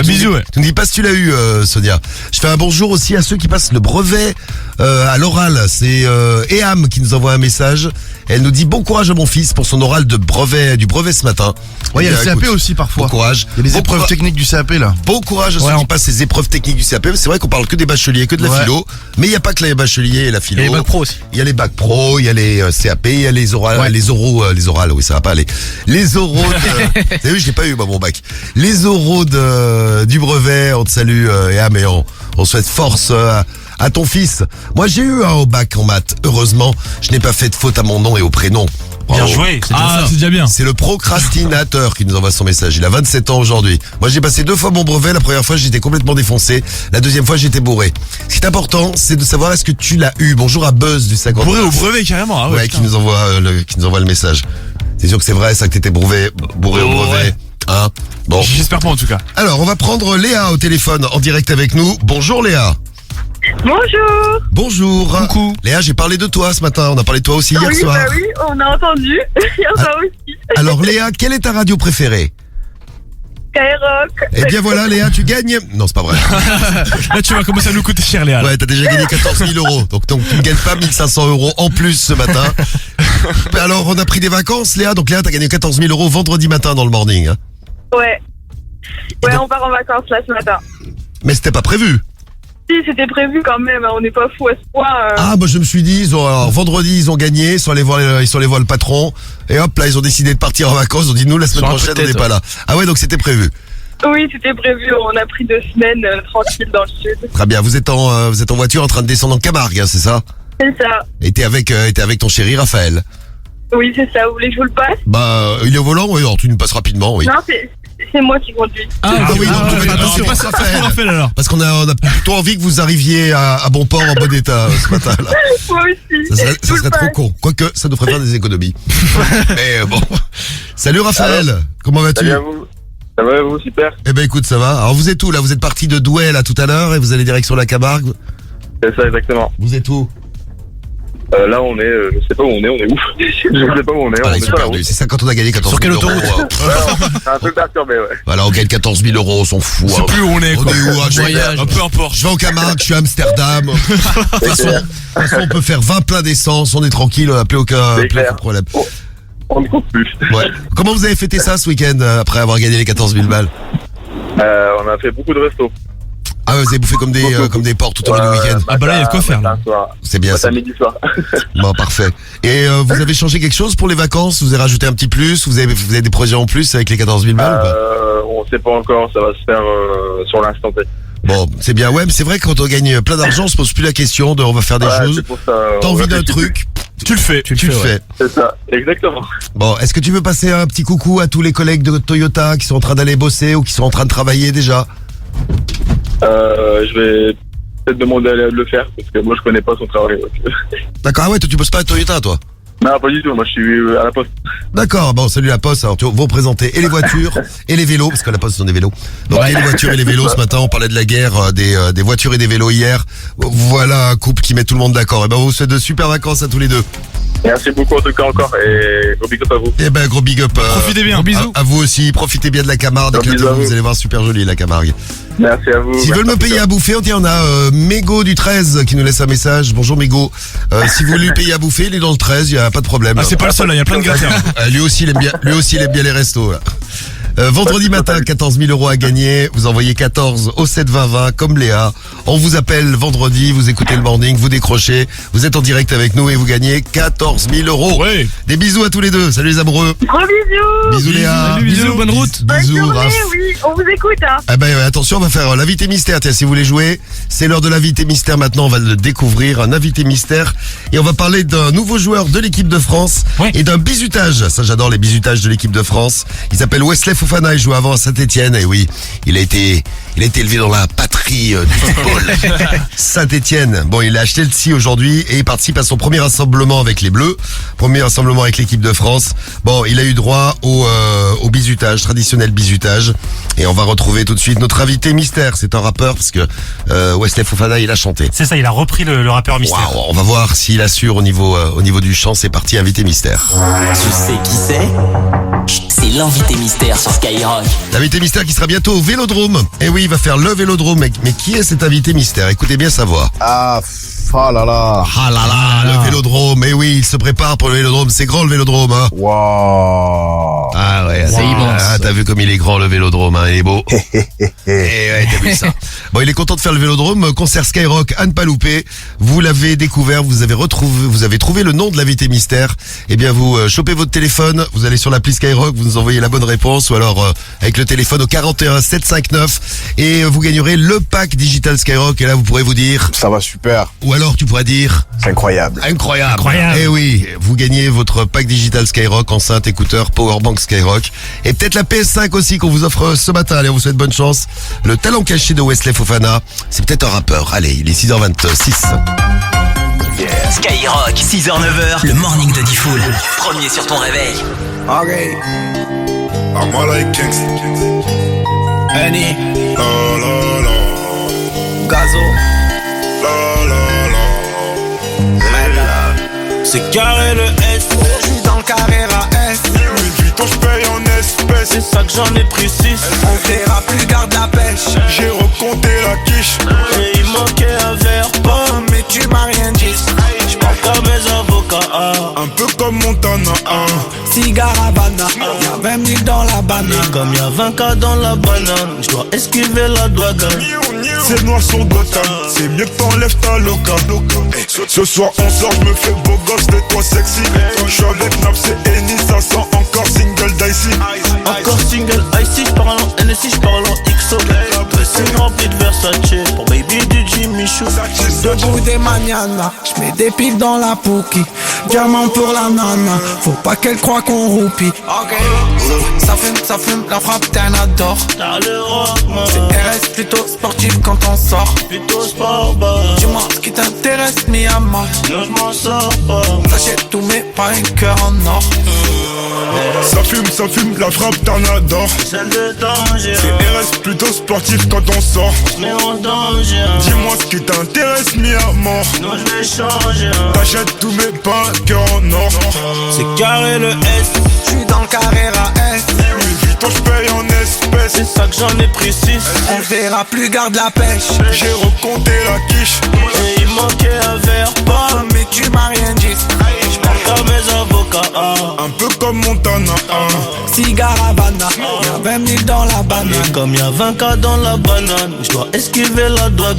Bisous. Ouais. Tu ne dis pas si tu l'as eu Sonia. Je fais un bonjour aussi à ceux qui passent le brevet à l'oral. C'est Eham qui nous envoie un message. Elle nous dit bon courage à mon fils pour son oral du brevet ce matin. Ouais, il y a le CAP aussi parfois. Bon courage. Il y a les épreuves techniques du CAP là. Bon courage à ceux qui passent les épreuves techniques du CAP. C'est vrai qu'on parle que des bacheliers, que de la philo, mais il n'y a pas que les bacheliers et la philo. Il y a les bacs pro aussi. Il y a les bacs pro, il y a les CAP, il y a les orales, les orales, oui ça va pas aller. Les oraux. Vous avez vu, je l'ai pas eu mon bac. Les oraux du brevet, on te salue Eham et on souhaite force à ton fils. Moi j'ai eu un au bac en maths. Heureusement, je n'ai pas fait de faute à mon nom et au prénom. Bien joué, c'est déjà bien. C'est le procrastinateur qui nous envoie son message. Il a 27 ans aujourd'hui. Moi j'ai passé 2 fois mon brevet. La première fois j'étais complètement défoncé. La deuxième fois j'étais bourré. Ce qui est important c'est de savoir est-ce que tu l'as eu. Bonjour à Buzz du 50. Bourré au brevet carrément. Ah ouais, qui nous envoie le message. C'est sûr que c'est vrai ça que t'étais bourré au brevet. Hein bon. J'espère pas en tout cas. Alors on va prendre Léa au téléphone en direct avec nous. Bonjour Léa. Bonjour. Bonjour. Coucou. Léa, j'ai parlé de toi ce matin. On a parlé de toi aussi hier soir. Bah oui, on a entendu. Hier soir aussi. Alors Léa, quelle est ta radio préférée? Skyrock. Eh bien voilà Léa, tu gagnes. Non, c'est pas vrai. Là tu vas commencer à nous coûter cher Léa. Ouais, t'as déjà gagné 14 000 euros. Donc tu ne gagnes pas 1500 euros en plus ce matin. Alors on a pris des vacances Léa. Donc Léa, t'as gagné 14 000 euros vendredi matin dans le morning. Hein. Ouais. Ouais, donc... on part en vacances là ce matin. Mais c'était pas prévu. Si, c'était prévu quand même, on n'est pas fou à ce point. Ah, bah je me suis dit, vendredi ils ont gagné, ils sont allés voir le patron, et hop là ils ont décidé de partir en vacances, ils ont dit nous la semaine prochaine on n'est pas là. Ah ouais, donc c'était prévu. Oui, c'était prévu, on a pris 2 semaines tranquilles dans le sud. Très bien, vous êtes en voiture en train de descendre en Camargue, hein, c'est ça? C'est ça. Et t'es avec ton chéri Raphaël? Oui, c'est ça, vous voulez que je vous le passe? Bah, il est au volant, oui, alors tu nous passes rapidement, oui. Non, c'est moi qui conduis. Oui, donc attention, Raphaël. Alors. Parce qu'on a plutôt envie que vous arriviez à bon port, en bon état ce matin-là. Moi aussi. Ça serait trop con. Quoique, ça nous ferait faire des économies. Mais bon. Salut Raphaël, comment vas-tu? Salut à vous. Ça va vous, super. Eh ben écoute, ça va. Alors vous êtes où là? Vous êtes parti de Douai là tout à l'heure et vous allez direction la Camargue? C'est ça, exactement. Vous êtes où? Là on est, je sais pas où on est où? Je sais pas où on est. Voilà, ils sont perdus. C'est ça quand on a gagné 14 000 euros. Sur quelle autoroute? C'est un peu perturbé, ouais. Voilà, on gagne 14 000 euros, on s'en fout. On sait plus où on est, quoi. On est où? Voyage. Peu importe. Je vais au Camargue, je suis à Amsterdam. De toute façon, on peut faire 20 pleins d'essence, on est tranquille, on n'a plus aucun problème. On ne compte plus. Ouais. Comment vous avez fêté ça ce week-end après avoir gagné les 14 000 balles? On a fait beaucoup de restos. Ah ouais, vous avez bouffé comme des porcs tout au long du week-end. Ah bah là il y a de quoi faire là. C'est bien ça. Midi soir. Bon, parfait. Et vous avez changé quelque chose pour les vacances? Vous avez rajouté un petit plus? Vous avez des projets en plus avec les 14 000 balles ou pas? On sait pas encore, ça va se faire sur l'instant T. Bon, c'est bien, ouais, mais c'est vrai que quand on gagne plein d'argent, on se pose plus la question de on va faire des choses. T'as envie d'un truc, tu le fais. Tu le fais. C'est ça, exactement. Bon, est-ce que tu veux passer un petit coucou à tous les collègues de Toyota qui sont en train d'aller bosser ou qui sont en train de travailler déjà? Je vais peut-être demander à Léa de le faire parce que moi je connais pas son travail. D'accord, ah ouais, toi tu bosses pas à Toyota toi? Non, pas du tout, moi je suis à la poste. D'accord, bon, salut la poste. Alors, tu vas vous présenter et les voitures et les vélos, parce que la poste ce sont des vélos. Donc, et les voitures et les vélos, ce matin, on parlait de la guerre des voitures et des vélos hier. Voilà un couple qui met tout le monde d'accord. Et ben, vous souhaite de super vacances à tous les deux. Merci beaucoup en tout cas encore et gros big up à vous. Eh ben, gros big up. Profitez bien, bisous. À vous aussi, profitez bien de la Camargue. Vous allez voir, super jolie la Camargue. Merci à vous. S'ils veulent me payer à bouffer, on a Mégo du 13 qui nous laisse un message. Bonjour Mégo. Si vous voulez lui payer à bouffer, il est dans le 13, il n'y a pas de problème. Ah, c'est pas le seul, il y a plein de gratteurs. Lui aussi il aime bien les restos. Là. Vendredi matin, 14 000 € à gagner. Vous envoyez 14 au 7 20 20 comme Léa. On vous appelle vendredi, vous écoutez le morning, vous décrochez. Vous êtes en direct avec nous et vous gagnez 14 000 €. Ouais. Des bisous à tous les deux. Salut les amoureux. Gros bisous. Bisous Léa. Salut, bisous, bonne route. Bonne Bisous journée, Raph. oui, on vous écoute. Hein. Ah ben attention, on va faire l'invité mystère. Tiens, si vous voulez jouer, c'est l'heure de l'invité mystère. Maintenant, on va le découvrir, un invité mystère. Et on va parler d'un nouveau joueur de l'équipe de France et d'un bizutage. Ça, j'adore les bizutages de l'équipe de France. Il s'appelle Wesley Fofana. Il joue avant à Saint-Etienne. Et oui, il a été élevé dans la patrie du football. Saint-Etienne. Bon, il a acheté le SI aujourd'hui et il participe à son premier rassemblement avec les Bleus. Premier rassemblement avec l'équipe de France. Bon, il a eu droit au bizutage, traditionnel bizutage. Et on va retrouver tout de suite notre invité mystère. C'est un rappeur parce que Wesley Fofana, il a chanté. C'est ça, il a repris le rappeur mystère. Waouh, on va voir s'il assure au niveau du chant. C'est parti, invité mystère. Tu sais qui c'est? C'est l'invité mystère sur Skyrock. L'invité mystère qui sera bientôt au Vélodrome. Et oui, il va faire le Vélodrome. Mais qui est cet invité mystère? Écoutez bien sa voix. Oh là là. Ah là là, le Vélodrome. Et oui, il se prépare pour le Vélodrome. C'est grand le Vélodrome, hein. Wow. Ah ouais, C'est immense. Ah, t'as vu comme il est grand le Vélodrome, hein, il est beau. Et ouais, t'as vu ça. Bon, il est content de faire le Vélodrome. Concert Skyrock, à ne pas louper. Vous l'avez découvert, vous avez trouvé le nom de l'invité mystère. Eh bien, vous chopez votre téléphone, vous allez sur l'appli Skyrock, vous nous envoyez la bonne réponse, ou alors avec le téléphone au 41 759 et vous gagnerez le pack digital Skyrock. Et là, vous pourrez vous dire, Ça va super. ou alors tu pourras dire, C'est incroyable. incroyable. Eh oui, vous gagnez votre pack digital Skyrock, enceinte, écouteur, powerbank Skyrock. Et peut-être la PS5 aussi qu'on vous offre ce matin. Allez, on vous souhaite bonne chance. Le talent caché de Wesley Fofana, c'est peut-être un rappeur. Allez, il est 6h26. Skyrock, 6h-9h, le morning de Diffoul. Premier sur ton réveil. Okay. I'm all like Kings. Annie. La la la. Gazo. La la la. Mela. C'est carré le S. Je suis dans le carré à S. Louis Vuitton, je paye en espèces. C'est ça que j'en ai pris 6. On verra plus, garde la pêche. J'ai recompté la quiche. Et il manquait un verre pomme. Mais tu m'as rien dit. J'parle comme mes avocats. Un peu comme Montana. Cigare Havana. Y'a 20 000 dans la banane. Comme y'a 20K dans la banane. J'dois esquiver la douane. C'est noir sur Gotham. C'est mieux que t'enlèves ta loca. Ce soir on sort, j'me fais beau gosse de toi sexy. J'suis avec Naps et Eni, ça sent encore single dicey. Encore single icy, j'parle en NSI, j'parle en XO. Dressing rempli de Versace. Pour baby du Jimmy Choo. Debout des manianas, j'mets des piles dans la pouki. Diamant pour la nana, faut pas qu'elle croie qu'on roupie. Ça fume, la frappe t'en adore. C'est RS plutôt sportif quand on sort. Plutôt sport, dis-moi ce qui t'intéresse, Miyama. Non, j'm'en sors pas. T'achètes tous mes paris, cœur en or. Ça fume, la frappe t'en adore. Celle de danger. C'est RS plutôt sportif quand on sort. Mais en danger. Dis-moi ce qui t'intéresse, Miyama. Non, j'vais changer. T'achètes tous mes pains, cœur en or. C'est carré le S. J'suis dans le carré à S. Louis Vuitton, j'paye en espèces. C'est ça que j'en ai pris 6. On verra plus, garde la pêche. J'ai recompté la quiche. Et il manquait un verre pomme. Mais tu m'as rien dit. J'parle comme mes avocats. Un peu comme Montana. Cigare Havana. Y'a 20 000 dans la banane. Comme y'a 20K dans la banane. J'dois esquiver la douane.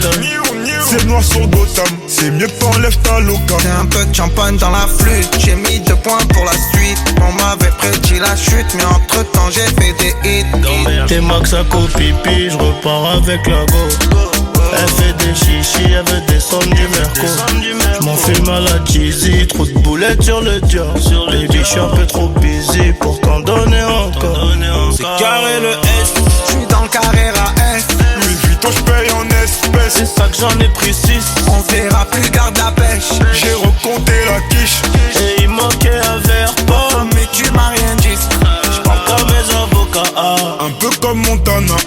C'est noir sur Gotham. C'est mieux que t'enlèves ta loca. C'est un peu de champagne dans la flûte. J'ai mis 2 points pour la suite. On m'avait prédit la chute, mais entre temps j'ai fait des hits. T'es max à copipi, j'repars avec la go. Elle fait des chichis, elle veut descendre du merco. J'm'en fume à la cheesy, trop de boulettes sur le dior. Baby, j'suis un peu trop busy pour t'en donner encore. C'est carré le S, j'suis dans le carré à S. Louis Vuitton, j'paye en espèces. C'est ça que j'en ai pris 6. On verra plus, garde la pêche. J'ai recompté la quiche. Et il manquait un verre pomme. Mais tu m'as rien dit. J'parle comme mes avocats. Un peu comme Montana.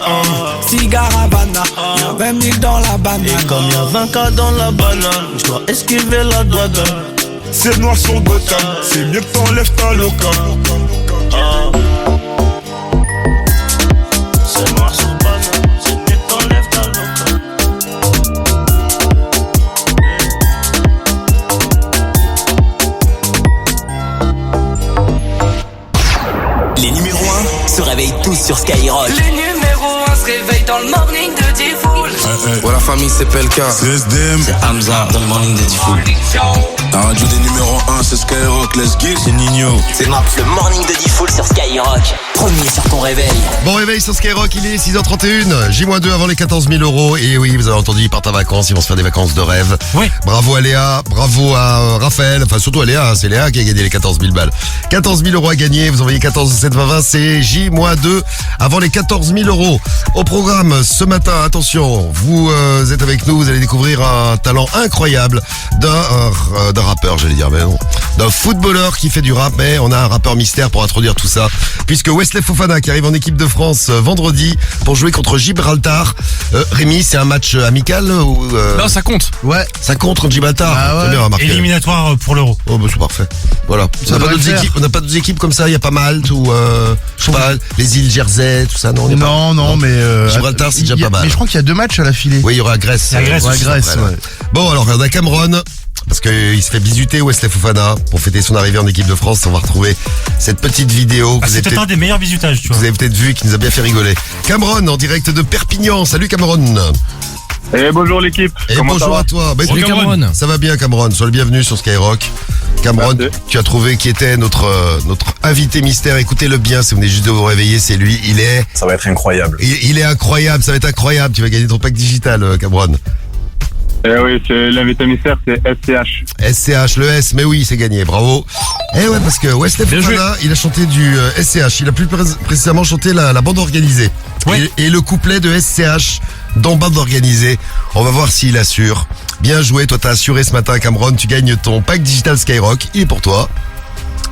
Cigare Havana. Y'a 20 000 dans la banane. Et comme y'a 20K dans la banane, j'dois esquiver la douane. C'est noir sur Gotham. C'est mieux que t'enlèves ta loca. C'est noir sur banane. C'est mieux que t'enlèves ta loca. Les numéros 1 se réveillent tous sur Skyrock. Les numéros 1 se réveillent dans le morning de Diffoul. Ouais, la famille c'est PLK. C'est SDM. C'est Hamza dans le morning de Diffoul. La radio des numéros 1 c'est Skyrock. Let's get. C'est Nino. C'est Max, le morning de Diffoul sur Skyrock. Premier sur ton réveil. Bon réveil sur Skyrock, il est 6h31, J-2 avant les 14 000 €. Et oui, vous avez entendu, ils partent en vacances, ils vont se faire des vacances de rêve. Oui. Bravo à Léa, bravo à Raphaël, enfin surtout à Léa, c'est Léa qui a gagné les 14 000 balles. 14 000 € à gagner, vous envoyez 14 7 20 20, c'est J-2 avant les 14 000 €. Au programme ce matin, attention, vous êtes avec nous, vous allez découvrir un talent incroyable d'un rappeur, j'allais dire, mais non, d'un footballeur qui fait du rap, mais on a un rappeur mystère pour introduire tout ça, puisque Wesley Fofana qui arrive en équipe de France vendredi pour jouer contre Gibraltar. Rémi, c'est un match amical ou Non, ça compte. Ouais. ça compte contre Gibraltar. Ah ouais. C'est bien remarqué. Éliminatoire pour l'Euro. Oh bah c'est parfait. Voilà. On n'a pas doit d'autres le faire. équipes. On n'a pas d'autres équipes comme ça. Il y a pas Malte ou je sais pas les îles Jersey, tout ça. Non. on est pas- Non, mais Gibraltar, c'est déjà il y a- pas mal. Mais je crois qu'il y a 2 matchs à la filée. Oui, il y aura Grèce. La Grèce Ouais, aussi, Grèce, après, là. ouais. Bon, alors on a Cameron. Parce qu'il se fait bisuter Wesley Fofana pour fêter son arrivée en équipe de France. On va retrouver cette petite vidéo que Ah, vous c'est avez peut-être un des meilleurs bisutages, tu vois. vous avez peut-être vu, qui nous a bien fait rigoler. Cameron en direct de Perpignan. Salut Cameron. Et bonjour l'équipe. Et Comment bonjour ça va à toi. Bah, Salut, écoute, Cameron. Ça va bien Cameron, sois le bienvenu sur Skyrock. Cameron, Merci. tu as trouvé qui était notre invité mystère. Écoutez-le bien, si vous venez juste de vous réveiller, c'est lui. Ça va être incroyable. Il est incroyable, ça va être incroyable. Tu vas gagner ton pack digital, Cameron. Eh oui, c'est l'invité mystère, c'est SCH. SCH, le S, mais oui, c'est gagné, bravo. Eh ouais, parce que Wesley Bien Fofana, il a chanté du SCH. Il a plus précisément chanté la bande organisée. Ouais. Et le couplet de SCH dans bande organisée. On va voir s'il assure. Bien joué, toi t'as assuré ce matin, Cameron. Tu gagnes ton pack digital Skyrock. Il est pour toi.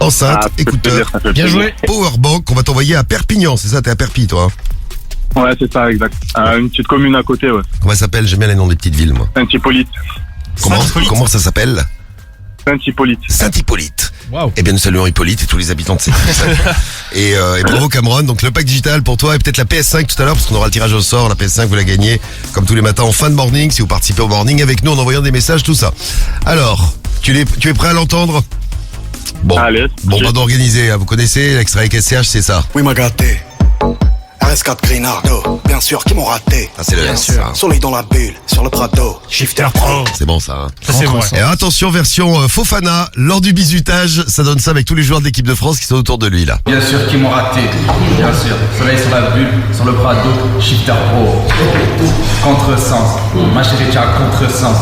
Enceinte, Ça fait écouteur, plaisir, ça fait Bien plaisir. joué. Powerbank qu'on va t'envoyer à Perpignan. C'est ça, t'es à Perpi, toi. Hein. Ouais, c'est ça, exact. Une petite commune à côté, ouais. Comment ça s'appelle? J'aime bien les noms des petites villes, moi. Saint-Hippolyte. Comment ça s'appelle? Saint-Hippolyte. Saint-Hippolyte. Waouh. Eh bien, nous saluons Hippolyte et tous les habitants de cette ville. Et bravo Cameron. Donc le pack digital pour toi et peut-être la PS5 tout à l'heure parce qu'on aura le tirage au sort. La PS5 vous la gagnez comme tous les matins en fin de morning si vous participez au morning avec nous en envoyant des messages, tout ça. Alors, tu es prêt à l'entendre? Bon, Allez. bon, pas d'organiser. Vous connaissez l'extrait avec SCH, c'est ça. Oui, m'a gâté. RS4 Grinardo, bien sûr, qui m'ont raté. Ah, c'est le S. ça. Soleil dans la bulle, sur le Prado. Shifter Pro. C'est bon ça. Hein. Ça, c'est vrai. Et attention, version Fofana, lors du bisutage, ça donne ça avec tous les joueurs de l'équipe de France qui sont autour de lui là. Bien sûr qu'ils m'ont raté, bien sûr. Soleil sur la bulle, sur le Prado, Shifter Pro. Contresens, ma chérie, tu as contresens.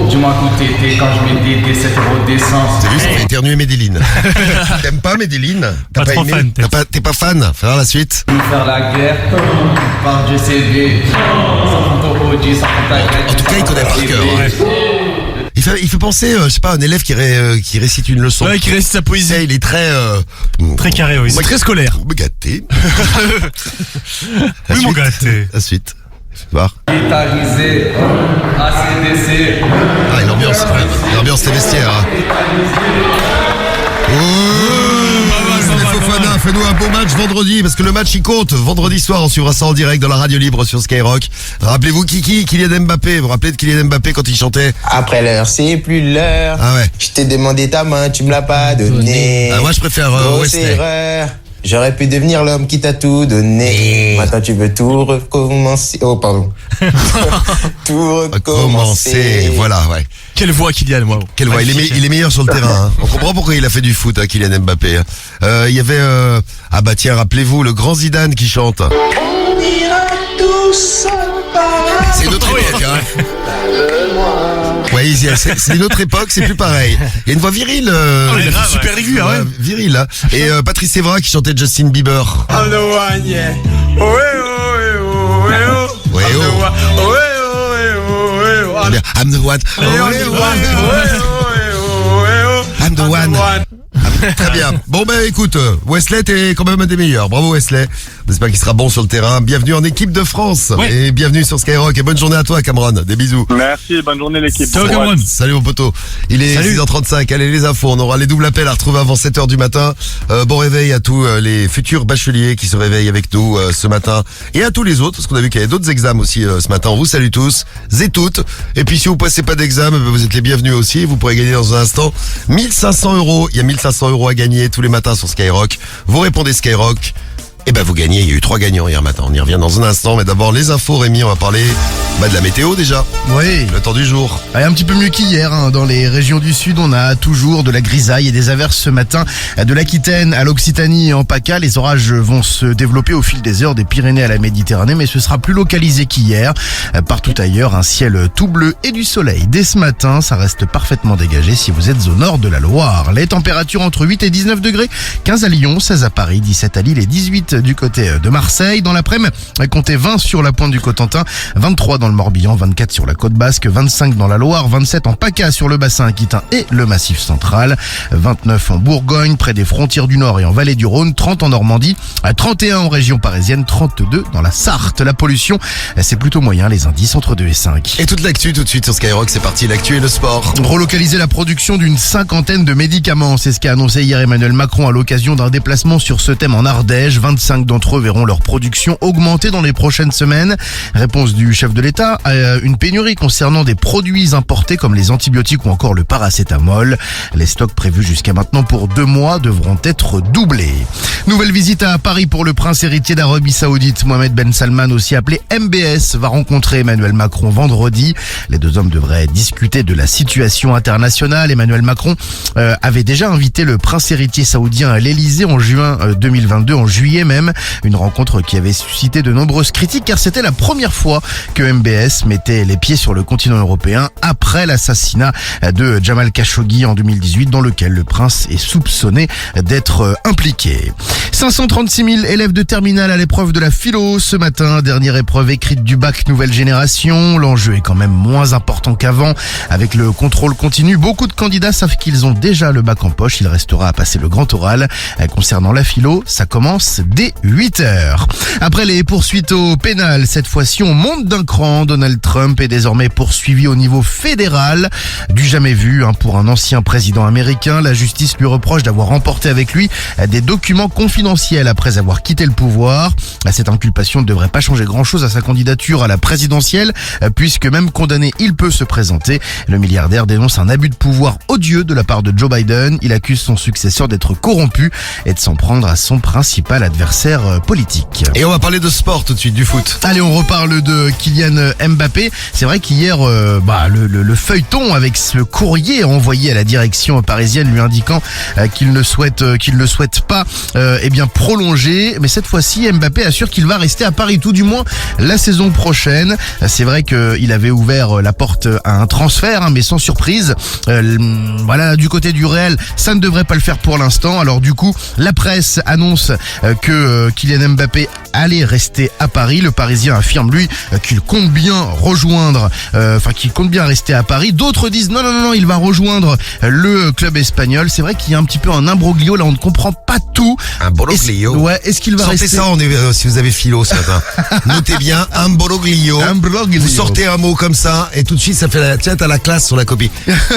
Dis-moi où t'étais quand je mets des 7 € d'essence. T'as vu, ça fait éternuer Medellin. T'aimes pas Medellin? Pas trop fan, peut-être. T'es pas fan? Faire la suite. Nous faire la guerre, par GCB. Ça prend ton OG, ça prend ta gueule. En tout cas, il connaît par cœur. Hein. Il fait penser, je sais pas, à un élève qui récite une leçon. Ouais, qui récite sa poésie. Il est très... Très carré, oui. C'est très scolaire. Me gâter. Oui, mon gars, t'es... La suite. Voir. Guitarisé, ACDC. Ah, et l'ambiance des vestiaires. Hein. Fofana, fais-nous un beau match vendredi, parce que le match il compte. Vendredi soir, on suivra ça en direct dans la radio libre sur Skyrock. Rappelez-vous Kylian Mbappé. Vous vous rappelez de Kylian Mbappé quand il chantait? Après l'heure, c'est plus l'heure. Ah ouais. Je t'ai demandé ta main, tu me l'as pas donnée. Ah, moi je préfère Grosse Wesley. erreur. J'aurais pu devenir l'homme qui t'a tout donné. Maintenant tu veux tout recommencer. Oh pardon. Tout recommencer. Voilà, ouais. Quelle voix, Kylian, waouh. Quelle voix, il est meilleur sur le terrain. Hein. On comprend pourquoi il a fait du foot, hein, Kylian Mbappé. Il y avait, ah bah tiens, rappelez-vous, le grand Zidane qui chante. On ira tous C'est une autre époque, hein. Ouais, c'est une autre époque, c'est plus pareil. Il y a une voix virile. Il a fait super aigu, ah ouais. Virile, hein. Et Patrice Evra qui chantait Justin Bieber. I'm the one, yeah. Oh, oh, oh, Ouais, I'm the one. I'm the one. Très bien. Bon ben écoute, Wesley t'es quand même un des meilleurs. Bravo Wesley. J'espère qu'il sera bon sur le terrain. Bienvenue en équipe de France. Ouais. Et bienvenue sur Skyrock. Et bonne journée à toi Cameron. Des bisous. Merci, bonne journée l'équipe. Ciao, Cameron. Salut mon poteau. Il est 6h35. Allez les infos. On aura les doubles appels à retrouver avant 7h du matin. Bon réveil à tous les futurs bacheliers qui se réveillent avec nous ce matin. Et à tous les autres, parce qu'on a vu qu'il y avait d'autres examens aussi ce matin. On vous salue tous et toutes. Et puis si vous passez pas d'examen, vous êtes les bienvenus aussi. Vous pourrez gagner dans un instant 1500 €. Il y a 1500 € à gagner tous les matins sur Skyrock. Vous répondez Skyrock. Et ben vous gagnez, il y a eu 3 gagnants hier matin. On y revient dans un instant, mais d'abord les infos, Rémi, on va parler de la météo déjà. Oui. Le temps du jour. Allez, un petit peu mieux qu'hier, hein. Dans les régions du sud, on a toujours de la grisaille et des averses ce matin. De l'Aquitaine à l'Occitanie et en PACA, les orages vont se développer au fil des heures des Pyrénées à la Méditerranée, mais ce sera plus localisé qu'hier. Partout ailleurs, un ciel tout bleu et du soleil. Dès ce matin, ça reste parfaitement dégagé si vous êtes au nord de la Loire. Les températures entre 8 et 19 degrés, 15 à Lyon, 16 à Paris, 17 à Lille et 18 du côté de Marseille. Dans l'après-midi, comptez 20 sur la pointe du Cotentin, 23 dans le Morbihan, 24 sur la côte basque, 25 dans la Loire, 27 en PACA sur le bassin aquitain et le massif central, 29 en Bourgogne, près des frontières du Nord et en vallée du Rhône, 30 en Normandie, 31 en région parisienne, 32 dans la Sarthe. La pollution, c'est plutôt moyen, les indices entre 2 et 5. Et toute l'actu tout de suite sur Skyrock, c'est parti, l'actu et le sport. Relocaliser la production d'une 50aine de médicaments, c'est ce qu'a annoncé hier Emmanuel Macron à l'occasion d'un déplacement sur ce thème en Ardèche. 25 d'entre eux verront leur production augmenter dans les prochaines semaines. Réponse du chef de l'État à une pénurie concernant des produits importés comme les antibiotiques ou encore le paracétamol. Les stocks prévus jusqu'à maintenant pour 2 mois devront être doublés. Nouvelle visite à Paris pour le prince héritier d'Arabie Saoudite. Mohamed Ben Salman, aussi appelé MBS, va rencontrer Emmanuel Macron vendredi. Les deux hommes devraient discuter de la situation internationale. Emmanuel Macron avait déjà invité le prince héritier saoudien à l'Elysée en juin 2022, en juillet même. Une rencontre qui avait suscité de nombreuses critiques car c'était la première fois que MBS mettait les pieds sur le continent européen après l'assassinat de Jamal Khashoggi en 2018 dans lequel le prince est soupçonné d'être impliqué. 536 000 élèves de terminale à l'épreuve de la philo ce matin. Dernière épreuve écrite du bac nouvelle génération. L'enjeu est quand même moins important qu'avant. Avec le contrôle continu, beaucoup de candidats savent qu'ils ont déjà le bac en poche. Il restera à passer le grand oral. Concernant la philo, ça commence dès 8h. Après les poursuites au pénal, cette fois-ci on monte d'un cran. Donald Trump est désormais poursuivi au niveau fédéral. Du jamais vu pour un ancien président américain. La justice lui reproche d'avoir emporté avec lui des documents confidentiels après avoir quitté le pouvoir. Cette inculpation ne devrait pas changer grand-chose à sa candidature à la présidentielle, puisque même condamné, il peut se présenter. Le milliardaire dénonce un abus de pouvoir odieux de la part de Joe Biden. Il accuse son successeur d'être corrompu et de s'en prendre à son principal adversaire politique. Et on va parler de sport tout de suite, du foot. Allez, on reparle de Kylian Mbappé. C'est vrai qu'hier, le feuilleton avec ce courrier envoyé à la direction parisienne lui indiquant qu'il ne souhaite pas prolonger. Mais cette fois-ci, Mbappé assure qu'il va rester à Paris, tout du moins la saison prochaine. C'est vrai qu'il avait ouvert la porte à un transfert, mais sans surprise. Du côté du Real, ça ne devrait pas le faire pour l'instant. Alors du coup, la presse annonce que Kylian Mbappé allait rester à Paris. Le Parisien affirme, lui, qu'il compte bien rejoindre, qu'il compte bien rester à Paris. D'autres disent non, il va rejoindre le club espagnol. C'est vrai qu'il y a un petit peu un imbroglio, là on ne comprend pas tout. Un imbroglio. Est-ce qu'il va sortez rester? Ça, si vous avez philo ce matin. Notez bien, imbroglio. Vous sortez un mot comme ça et tout de suite ça fait t'as la classe sur la copie.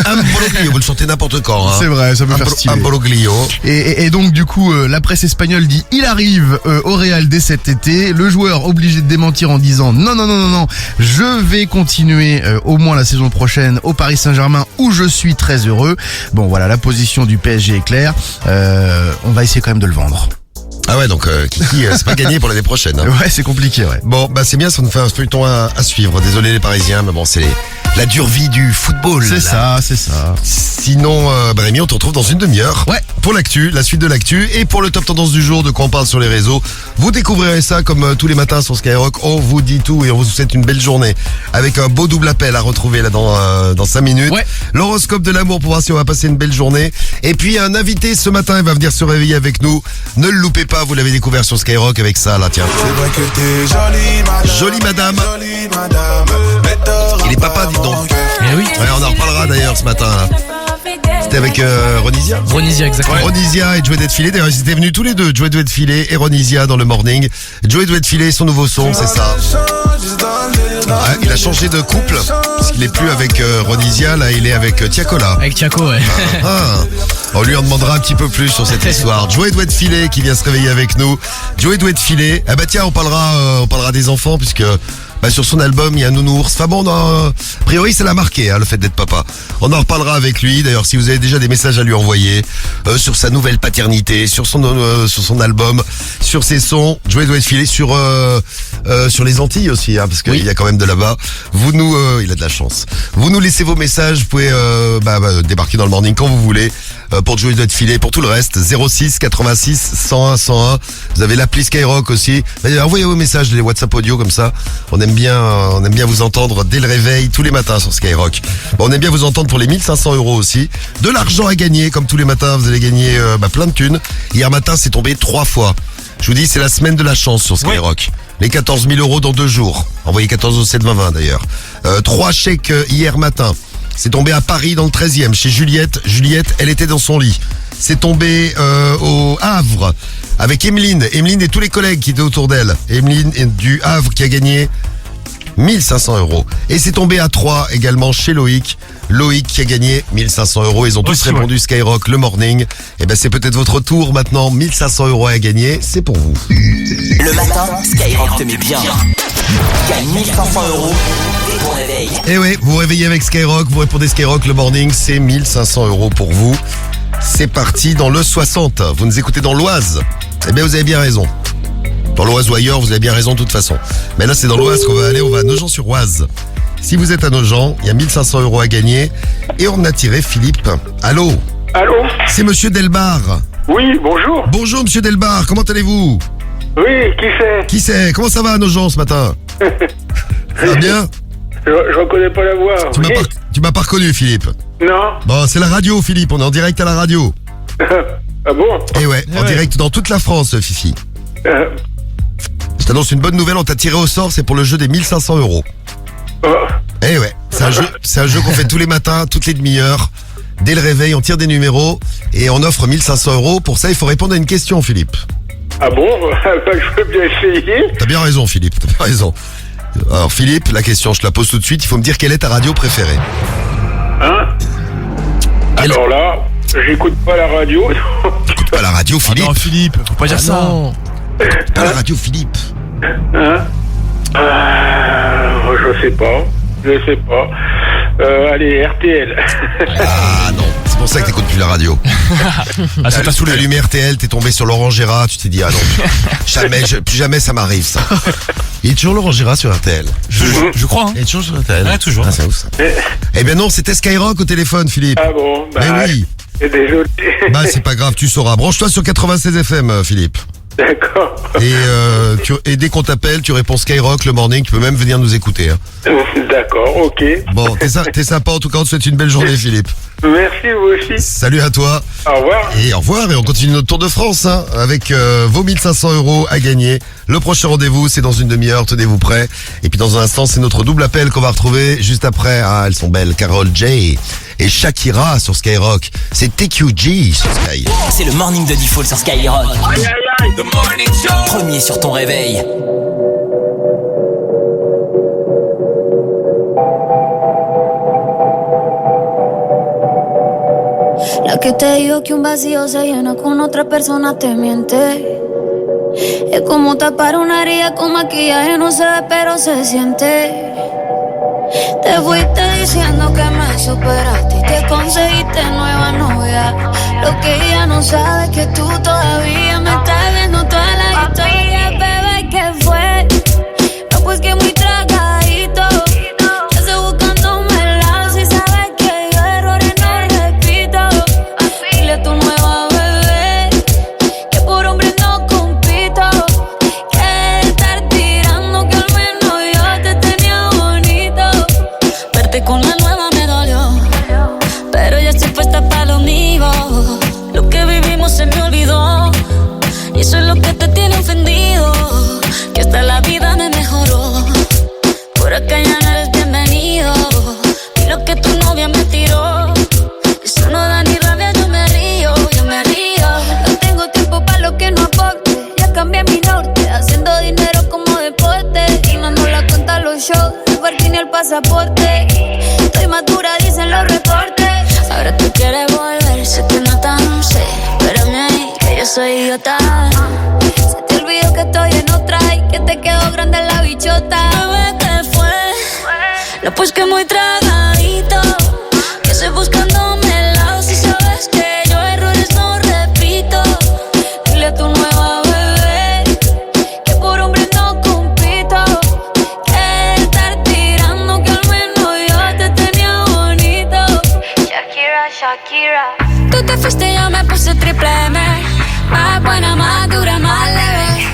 Imbroglio, vous le sortez n'importe quand. C'est vrai, ça peut faire stylé. Imbroglio. Et donc du coup, la presse espagnole dit il arrive au Real dès cet été. Le joueur obligé de démentir en disant non, je vais continuer au moins la saison prochaine au Paris Saint-Germain où je suis très heureux. Bon voilà, la position du PSG est claire. On va essayer quand même de le vendre. Ah ouais, donc Kiki, c'est pas gagné pour l'année prochaine. Ouais, c'est compliqué, ouais. Bon, c'est bien, ça nous fait un feuilleton à suivre. Désolé les Parisiens, mais bon, c'est la dure vie du football. C'est ça. Sinon, Rémi, on te retrouve dans une demi-heure. Ouais. Pour l'actu, la suite de l'actu et pour le top tendance du jour, de quoi on parle sur les réseaux. Vous découvrirez ça comme tous les matins sur Skyrock. On vous dit tout et on vous souhaite une belle journée avec un beau double appel à retrouver là dans 5 minutes. Ouais. L'horoscope de l'amour pour voir si on va passer une belle journée. Et puis un invité ce matin, il va venir se réveiller avec nous. Ne le loupez pas, vous l'avez découvert sur Skyrock avec ça là, tiens. C'est vrai que t'es Jolie madame. Il est papa, dis donc. Eh oui. Ouais, on en reparlera d'ailleurs ce matin là. C'était avec Ronisia. Ronisia, exactement. Ouais. Ronisia et Joey Défilé. D'ailleurs, ils étaient venus tous les deux, Joey Défilé et Ronisia dans le morning. Joey Défilé, son nouveau son, c'est ça. Ouais, il a changé de couple, parce qu'il est plus avec Ronisia, là il est avec Tiakola. Avec Tiako, ouais. On lui en demandera un petit peu plus sur cette histoire. Joey doit être filé qui vient se réveiller avec nous. Joey doit être filé. Ah bah tiens, on parlera des enfants puisque sur son album il y a un nounours. Enfin bon, a priori ça l'a marqué le fait d'être papa. On en reparlera avec lui. D'ailleurs, si vous avez déjà des messages à lui envoyer sur sa nouvelle paternité, sur son album, sur ses sons, Joey doit être filé sur les Antilles aussi, parce qu'il y a quand même de là-bas. Vous nous, il a de la chance. Vous nous laissez vos messages. Vous pouvez débarquer dans le morning quand vous voulez. Pour Joey doit être filé. Pour tout le reste, 06 86 101 101. Vous avez l'appli Skyrock aussi. Envoyez vos messages, les WhatsApp audio comme ça. On aime bien vous entendre dès le réveil, tous les matins sur Skyrock. On aime bien vous entendre pour les 1500 € aussi. De l'argent à gagner, comme tous les matins, vous allez gagner plein de thunes. Hier matin, c'est tombé 3 fois. Je vous dis, c'est la semaine de la chance sur Skyrock. Les 14 000 € dans 2 jours. Envoyez 14 au 7 20 20 d'ailleurs. 3 chèques hier matin. C'est tombé à Paris dans le 13e, chez Juliette. Juliette, elle était dans son lit. C'est tombé au Havre avec Emeline. Emeline et tous les collègues qui étaient autour d'elle. Emeline du Havre qui a gagné 1500 €. Et c'est tombé à 3 également chez Loïc. Loïc qui a gagné 1500 €. Ils ont tous répondu Skyrock le morning. Et c'est peut-être votre tour maintenant. 1500 € à gagner. C'est pour vous. Le matin, Skyrock te met bien. Gagne 1500 € dès ton réveil. Et oui, vous réveillez avec Skyrock. Vous répondez Skyrock le morning. C'est 1500 € pour vous. C'est parti dans le 60. Vous nous écoutez dans l'Oise. Eh bien, vous avez bien raison. Dans l'Oise ou ailleurs, vous avez bien raison de toute façon. Mais là, c'est dans l'Oise qu'on va aller. On va à Nogent-sur-Oise. Si vous êtes à Nogent, il y a 1500 € à gagner. Et on a tiré Philippe. Allô? Allô? C'est Monsieur Delbar. Oui, bonjour. Bonjour Monsieur Delbar, comment allez-vous? Oui, qui c'est? Qui c'est? Comment ça va à Nogent ce matin? Ça va bien? Je reconnais pas la voix. Tu m'as pas reconnu, Philippe? Non. Bon, c'est la radio, Philippe. On est en direct à la radio. Ah bon? Et ouais, en direct dans toute la France, Fifi. Je t'annonce une bonne nouvelle, on t'a tiré au sort, c'est pour le jeu des 1500 €. Eh ouais, c'est un jeu qu'on fait tous les matins, toutes les demi-heures. Dès le réveil, on tire des numéros et on offre 1500 €. Pour ça, il faut répondre à une question, Philippe. Ah bon? Je peux bien essayer. T'as bien raison, Philippe, t'as bien raison. Alors, Philippe, la question, je te la pose tout de suite. Il faut me dire quelle est ta radio préférée. Hein? Alors là, j'écoute pas la radio. T'écoutes pas la radio, Philippe? Non, Philippe, faut pas dire ça. Non. Pas la radio, Philippe. Hein? Je sais pas. Allez, RTL. Ah non, c'est pour ça que t'écoutes plus la radio. Ça t'a saoulé. T'as allumé RTL, t'es tombé sur Laurent Gérard, tu t'es dit ah non, plus jamais ça m'arrive ça. Il est toujours Laurent Gérard sur RTL. Je crois. Il est toujours sur RTL. Ouais, toujours. Ah, c'est ouf ça. Eh ben non, c'était Skyrock au téléphone, Philippe. Ah bon, Mais oui. Désolé. C'est pas grave, tu sauras. Branche-toi sur 96 FM, Philippe. D'accord. Et dès qu'on t'appelle, tu réponds Skyrock le morning, tu peux même venir nous écouter. D'accord, ok. Bon, t'es sympa en tout cas, on te souhaite une belle journée, Philippe. Merci, vous aussi. Salut à toi. Au revoir. Et au revoir, et on continue notre Tour de France avec vos 1500 € à gagner. Le prochain rendez-vous, c'est dans une demi-heure, tenez-vous prêts. Et puis dans un instant, c'est notre double appel qu'on va retrouver juste après. Ah, elles sont belles, Karol J et Shakira sur Skyrock. C'est TQG sur Sky. C'est le morning de Default sur Skyrock. Aïe, aïe, aïe. The morning show. Premier sur ton réveil. La que te dijo que un vacío se llena con otra persona te miente. Es como tapar una herida con maquillaje, no se ve pero se siente. Te fuiste diciendo que me superaste y te conseguiste nueva novia. Lo que ella no sabe es que tú todavía me estás viendo toda la historia. Bebé, ¿qué fue? No, pues que muy tragadito. Yo estoy buscándome el lado si sabes que yo errores no repito. Dile a tu nueva bebé que por hombre no compito. Que de estar tirando que al menos yo te tenía bonito. Verte con la nueva me dolió, pero ya estoy puesta para lo mío. Lo que vivimos se me olvidó y eso es lo que te tiene ofendido. Que hasta la vida me mejoró. Por acá ya no eres bienvenido. Y lo que tu novia me tiró, eso no da ni rabia, yo me río, yo me río. No tengo tiempo para lo que no aporte. Ya cambié mi norte, haciendo dinero como deporte. Y no la cuenta los shows, el parking ni el pasaporte. Estoy madura, dicen los reportes. Ahora tú quieres volver, sé que no tan sé. Espérame ahí, que yo soy idiota. Se te olvidó que estoy en otra y que te quedó grande la bichota. Bebé, ¿qué fue? No, pues que muy tragadito, que estoy buscándome el lado. Si sabes que yo errores no repito. Dile a tu nueva bebé que por hombre no compito. Que estar tirando, que al menos yo te tenía bonito. Shakira, Shakira. Tú te fuiste y yo me puse triple M. Más buena, más dura, más leve.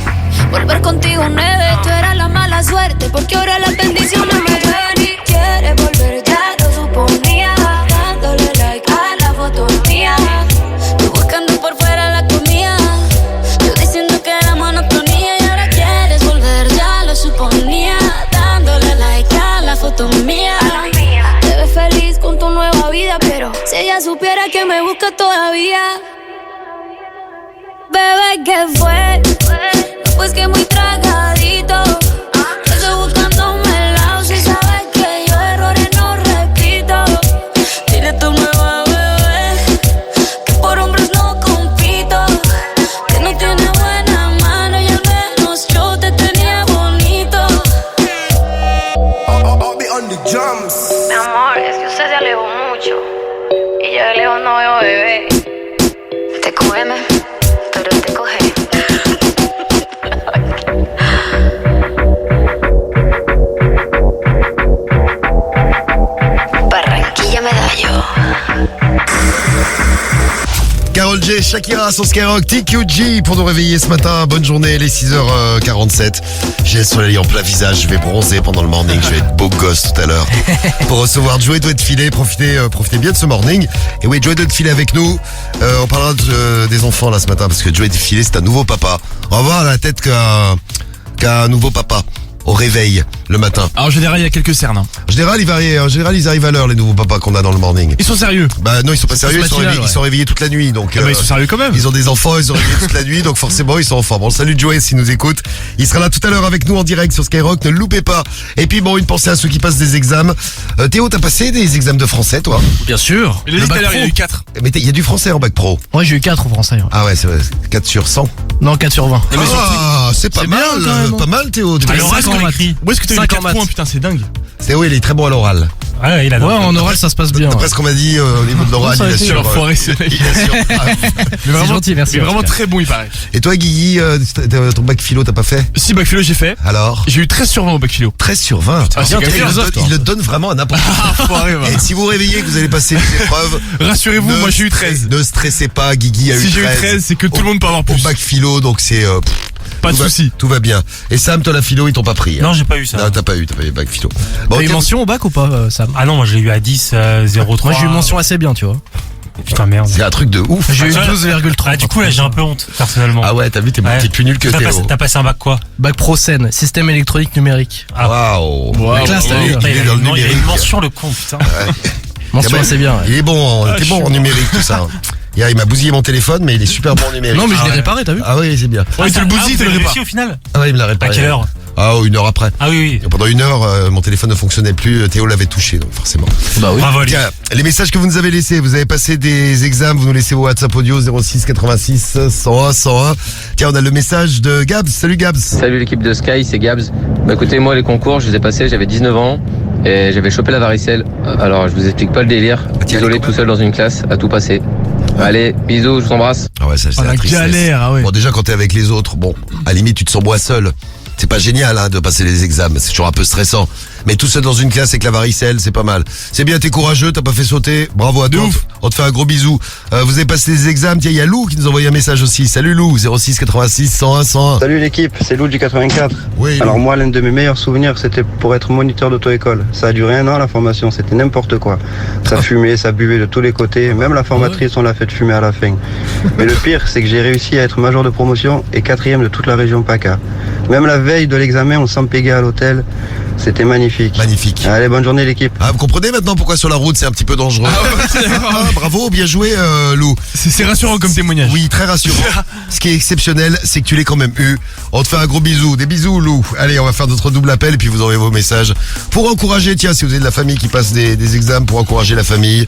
Volver contigo 9, tú eras la mala suerte, porque ahora las bendiciones me llueven. Y quieres volver, ya lo suponía, dándole like a la foto mía. Tú buscando por fuera la comida, yo diciendo que era monotonía. Y ahora quieres volver, ya lo suponía, dándole like a la foto mía. Te ves feliz con tu nueva vida, pero si ella supiera que me busca todavía. Bebé, ¿qué fue? Pues que muy tragadito, que estoy buscándome el lado. Si sabes que yo errores no repito. Dile a tu nueva bebé que por hombres no compito. Que no tiene buena mano y al menos yo te tenía bonito. Mi amor, es que usted se alejó mucho y yo de lejos no veo bebé. Te come, pero te coge. Barranquilla Medallo. Karol J, Shakira sur Skyrock, TQG pour nous réveiller ce matin. Bonne journée, les 6h47. J'ai le soleil en plein visage, je vais bronzer pendant le morning, je vais être beau gosse tout à l'heure. Pour recevoir Joey doit être filé, profitez bien de ce morning. Et oui, Joey doit être filé avec nous. On parlera des enfants là ce matin parce que Joey est filé, c'est un nouveau papa. On va voir la tête qu'un nouveau papa au réveil le matin. Alors, en général, il y a quelques cernes. En général, ils arrivent à l'heure, les nouveaux papas qu'on a dans le morning. Ils sont sérieux? Bah non, ils sont pas sérieux, ils sont réveillés toute la nuit. Donc, ils sont sérieux quand même. Ils ont des enfants, ils sont réveillés toute la nuit, donc forcément, ils sont en forme. Bon, salut Joey s'il nous écoute. Il sera là tout à l'heure avec nous en direct sur Skyrock, ne le loupez pas. Et puis bon, une pensée à ceux qui passent des examens. Théo, t'as passé des examens de français, toi? Bien sûr. Il a dit tout à l'heure, il y a eu 4. Mais il y a du français en bac pro. Ouais, j'ai eu 4 au français. Ouais. Ah ouais, c'est vrai. 4 sur 100. Non, 4 sur 20. Ah, c'est pas mal, pas mal Théo. Alors, est-ce qu'on écrit? Où est-ce que t'as eu 4 points, putain, c'est dingue. Théo, il est très bon à l'oral. Ouais, en oral, ça se passe bien. D'après ce qu'on m'a dit au niveau de l'oral, il assure. L'enfoiré, ce mec. C'est gentil, merci. Il est vraiment très bon, il paraît. Et toi, Guigui, ton bac philo, t'as pas fait? Si, bac philo, j'ai fait. Alors? J'ai eu 13 sur 20 au bac philo. 13 sur 20. Ah, c'est il le donne vraiment à n'importe qui. Et si vous réveillez que vous allez passer les épreuves, rassurez-vous, moi j'ai eu 13. Ne stressez pas, Guigui a eu 13. Si j'ai eu 13, c'est que tout le monde peut avoir plus. Au bac philo, donc c'est... pas de soucis. Tout va bien. Et Sam, toi la philo, ils t'ont pas pris. Non, j'ai pas eu ça. Non, t'as pas eu bac philo. Bon, t'as eu mention au bac ou pas, Sam? Ah non, moi j'ai eu à 10, 0,3. Moi j'ai eu mention assez bien, tu vois. Putain, merde. C'est un truc de ouf. J'ai eu 12,3. Ah, du coup, là, j'ai un peu honte, personnellement. Ah ouais, t'as vu, t'es plus nul que Théo. T'as passé un bac quoi? Bac pro scène, système électronique numérique. Waouh. La classe, t'as vu? Il y a une mention, le con, putain. Mention assez bien. Il est bon, t'es bon en numérique, tout ça. Il m'a bousillé mon téléphone, mais il est super bon en numérique. Non, mais je l'ai réparé, t'as vu? Ah oui, c'est bien. Ouais, tu le bousilles, tu le répares. Au final? Ah ouais, il me l'a réparé. À quelle heure? Ah, 1 heure après. Ah oui. Et pendant 1 heure, mon téléphone ne fonctionnait plus. Théo l'avait touché, donc forcément. Bah oui. Tiens, les messages que vous nous avez laissés, vous avez passé des examens, vous nous laissez vos WhatsApp audio 06 86 101 101. Tiens, on a le message de Gabs. Salut Gabs. Salut l'équipe de Sky, c'est Gabs. Bah écoutez, moi les concours, je les ai passés, j'avais 19 ans et j'avais chopé la varicelle. Alors je vous explique pas le délire. Isolé tout seul dans une classe, à tout passer. Allez, bisous, je vous embrasse. Ah ouais, ça c'est la galère, ah ouais. Bon, déjà quand t'es avec les autres, bon, à la limite tu te sens moi seul. C'est pas génial de passer les examens, c'est toujours un peu stressant. Mais tout seul dans une classe avec la varicelle, c'est pas mal. C'est bien, t'es courageux, t'as pas fait sauter. Bravo à toi. On te fait un gros bisou. Vous avez passé les examens. Tiens, il y a Lou qui nous a envoyé un message aussi. Salut Lou, 06 86 101 101. Salut l'équipe, c'est Lou du 84. Oui. Alors moi, l'un de mes meilleurs souvenirs, c'était pour être moniteur d'auto-école. Ça a duré 1 an la formation, c'était n'importe quoi. Ça fumait, ça buvait de tous les côtés. Même la formatrice, on l'a fait fumer à la fin. Mais le pire, c'est que j'ai réussi à être major de promotion et 4e de toute la région PACA. Même la veille de l'examen, on s'empéguait à l'hôtel. C'était magnifique. Magnifique. Allez, bonne journée l'équipe. Ah, vous comprenez maintenant pourquoi sur la route c'est un petit peu dangereux. Bravo, bien joué Lou. C'est rassurant comme témoignage. Oui, très rassurant. Ce qui est exceptionnel, c'est que tu l'aies quand même eu. On te fait un gros bisou. Des bisous Lou. Allez, on va faire notre double appel et puis vous aurez vos messages. Pour encourager, tiens, si vous avez de la famille qui passe des examens, pour encourager la famille,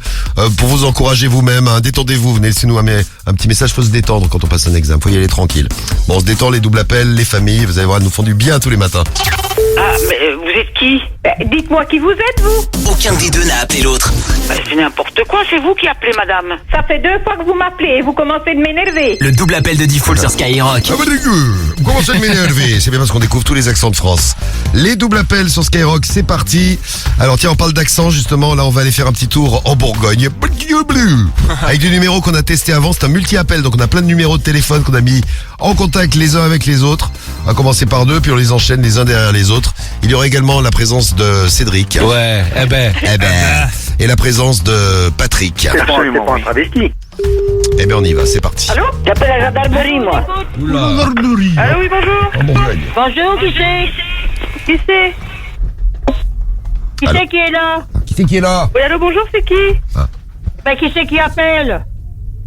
pour vous encourager vous-même, hein, détendez-vous, venez laissez-nous un petit message, faut se détendre quand on passe un examen, faut y aller tranquille. Bon, on se détend, les doubles appels, les familles, vous allez voir, elles nous font du bien tous les matins. Ah, mais vous êtes qui? Dites-moi qui vous êtes, vous? Aucun des deux n'a appelé l'autre. C'est n'importe quoi, c'est vous qui appelez, madame. Ça fait 2 fois que vous m'appelez et vous commencez de m'énerver. Le double appel de Diffoul sur Skyrock. Ah bah vous commencez de m'énerver. C'est bien parce qu'on découvre tous les accents de France. Les doubles appels sur Skyrock, c'est parti. Alors tiens, on parle d'accent justement. Là, on va aller faire un petit tour en Bourgogne. Avec des numéros qu'on a testés avant. C'est un multi-appel, donc on a plein de numéros de téléphone qu'on a mis en contact les uns avec les autres. On va commencer par 2, puis on les enchaîne les uns derrière les autres. Il y aura également la présence de Cédric. Ouais, et la présence de Patrick. C'est pas un travesti. Eh ben on y va, c'est parti. Allô? J'appelle la gendarmerie, moi. Allô, oui, bonjour. En Bourgogne. Bonjour, qui c'est? Qui c'est? Qui c'est qui est là? Qui c'est qui est là? Oui, allô, bonjour, c'est qui? Ben, qui c'est qui appelle?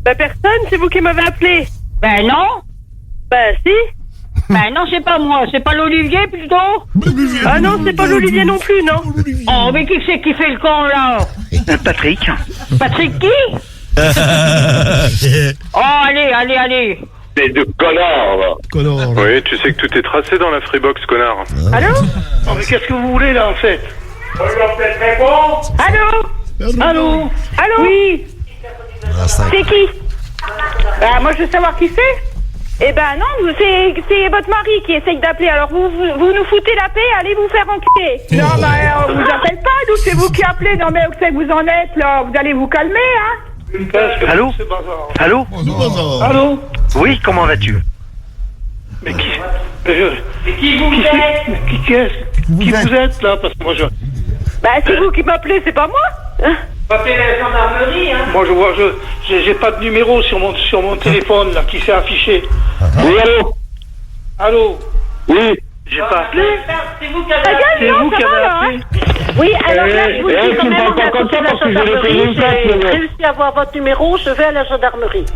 Ben, personne, c'est vous qui m'avez appelé. Ben, non. Ben, si. Ben, non, c'est pas moi, c'est pas l'Olivier, plutôt. Ah non, c'est pas l'Olivier non plus, non. Oh, mais qui c'est qui fait le con, là? Patrick. Patrick qui? Oh, allez. Mais de connard, là. Connard. Oui, tu sais que tout est tracé dans la Freebox, connard. Allô? Oh, mais qu'est-ce que vous voulez, là, en fait? Allô? Oui. C'est qui? Bah, moi, je veux savoir qui c'est. Eh ben non, c'est votre mari qui essaye d'appeler. Alors vous nous foutez la paix, allez vous faire enculer. Non, mais on vous appelle pas, nous, c'est vous qui appelez. Non, mais où c'est que vous en êtes, là? Vous allez vous calmer, hein? Allô? Allô? Allô? Oui, comment vas-tu? Mais qui... Qui vous êtes? Qui vous êtes, là? Parce que moi, Bah, c'est vous qui m'appelez, c'est pas moi, hein? Appelez la gendarmerie, hein? Moi, j'ai pas de numéro sur mon téléphone, là, qui s'est affiché. Oui, allô? Allô? Oui. J'ai pas appelé. C'est vous qui avez appelé? Oui, alors là, je vous dis quand même, on a appelé la gendarmerie, j'ai réussi à avoir votre numéro, je vais à la gendarmerie.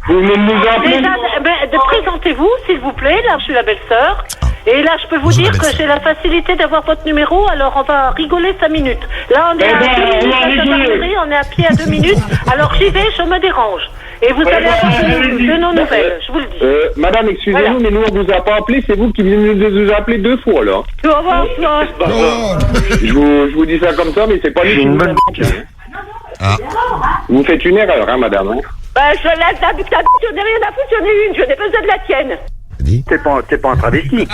Vous venez de nous appeler? Déjà, présentez-vous, s'il vous plaît, là, je suis la belle-sœur. Et là, je peux vous dire que j'ai la facilité d'avoir votre numéro, alors on va rigoler 5 minutes. Là, on est à 2 minutes à la gendarmerie, on est à pied à 2 minutes, alors j'y vais, je me dérange. Et vous allez avoir de nos nouvelles, je vous le dis. Madame, excusez-nous, Voilà. mais nous, on vous a pas appelé, c'est vous qui venez de nous appeler 2 fois, là. Tu vas voir, toi. Je vous dis ça comme ça, mais c'est pas une bonne... Vous faites une erreur, hein, madame, hein? Ben, je laisse ta bite, j'en ai rien à foutre, j'en ai une, je n'ai pas besoin de la tienne. T'es pas un travesti.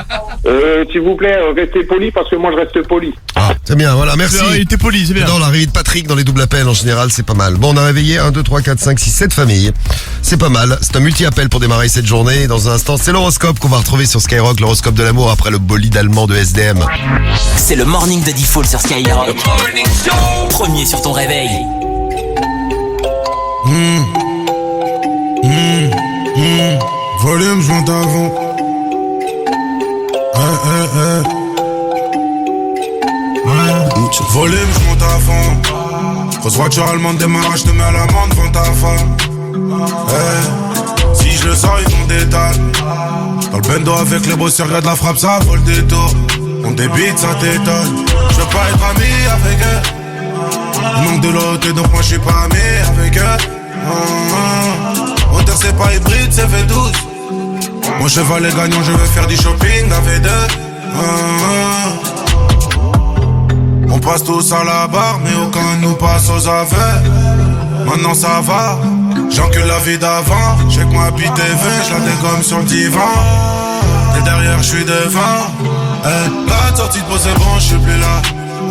S'il vous plaît, restez poli, parce que moi, je reste poli. Ah, c'est bien, voilà, merci. Il était poli, c'est bien. Non, l'arrivée de Patrick dans les doubles appels, en général, c'est pas mal. Bon, on a réveillé 1, 2, 3, 4, 5, 6, 7 familles. C'est pas mal. C'est un multi-appel pour démarrer cette journée. Et dans un instant, c'est l'horoscope qu'on va retrouver sur Skyrock, l'horoscope de l'amour après le bolide allemand de SDM. C'est le morning de Diffoul sur Skyrock. Premier sur ton réveil. Volume, je monte avant. Volume, je monte à fond. Grosse voiture allemande, démarrage, te mets à l'amende, vends ta femme. Si je le sors, ils font des tas. Dans le bendo avec les bosseurs, regarde la frappe, ça vole des tours. On débite, ça t'étonne. Je veux pas être ami avec eux. Il manque de l'autre, donc moi je suis pas ami avec eux. Auteur c'est pas hybride, c'est V12. Mon cheval est gagnant, je veux faire du shopping avec deux. On passe tous à la barre, mais aucun nous passe aux affaires. Maintenant ça va, j'encule la vie d'avant. J'ai que ma bite est vin, je la dégomme sur le divan. Et derrière je suis devant. La sortie de pause c'est bon, je suis plus là.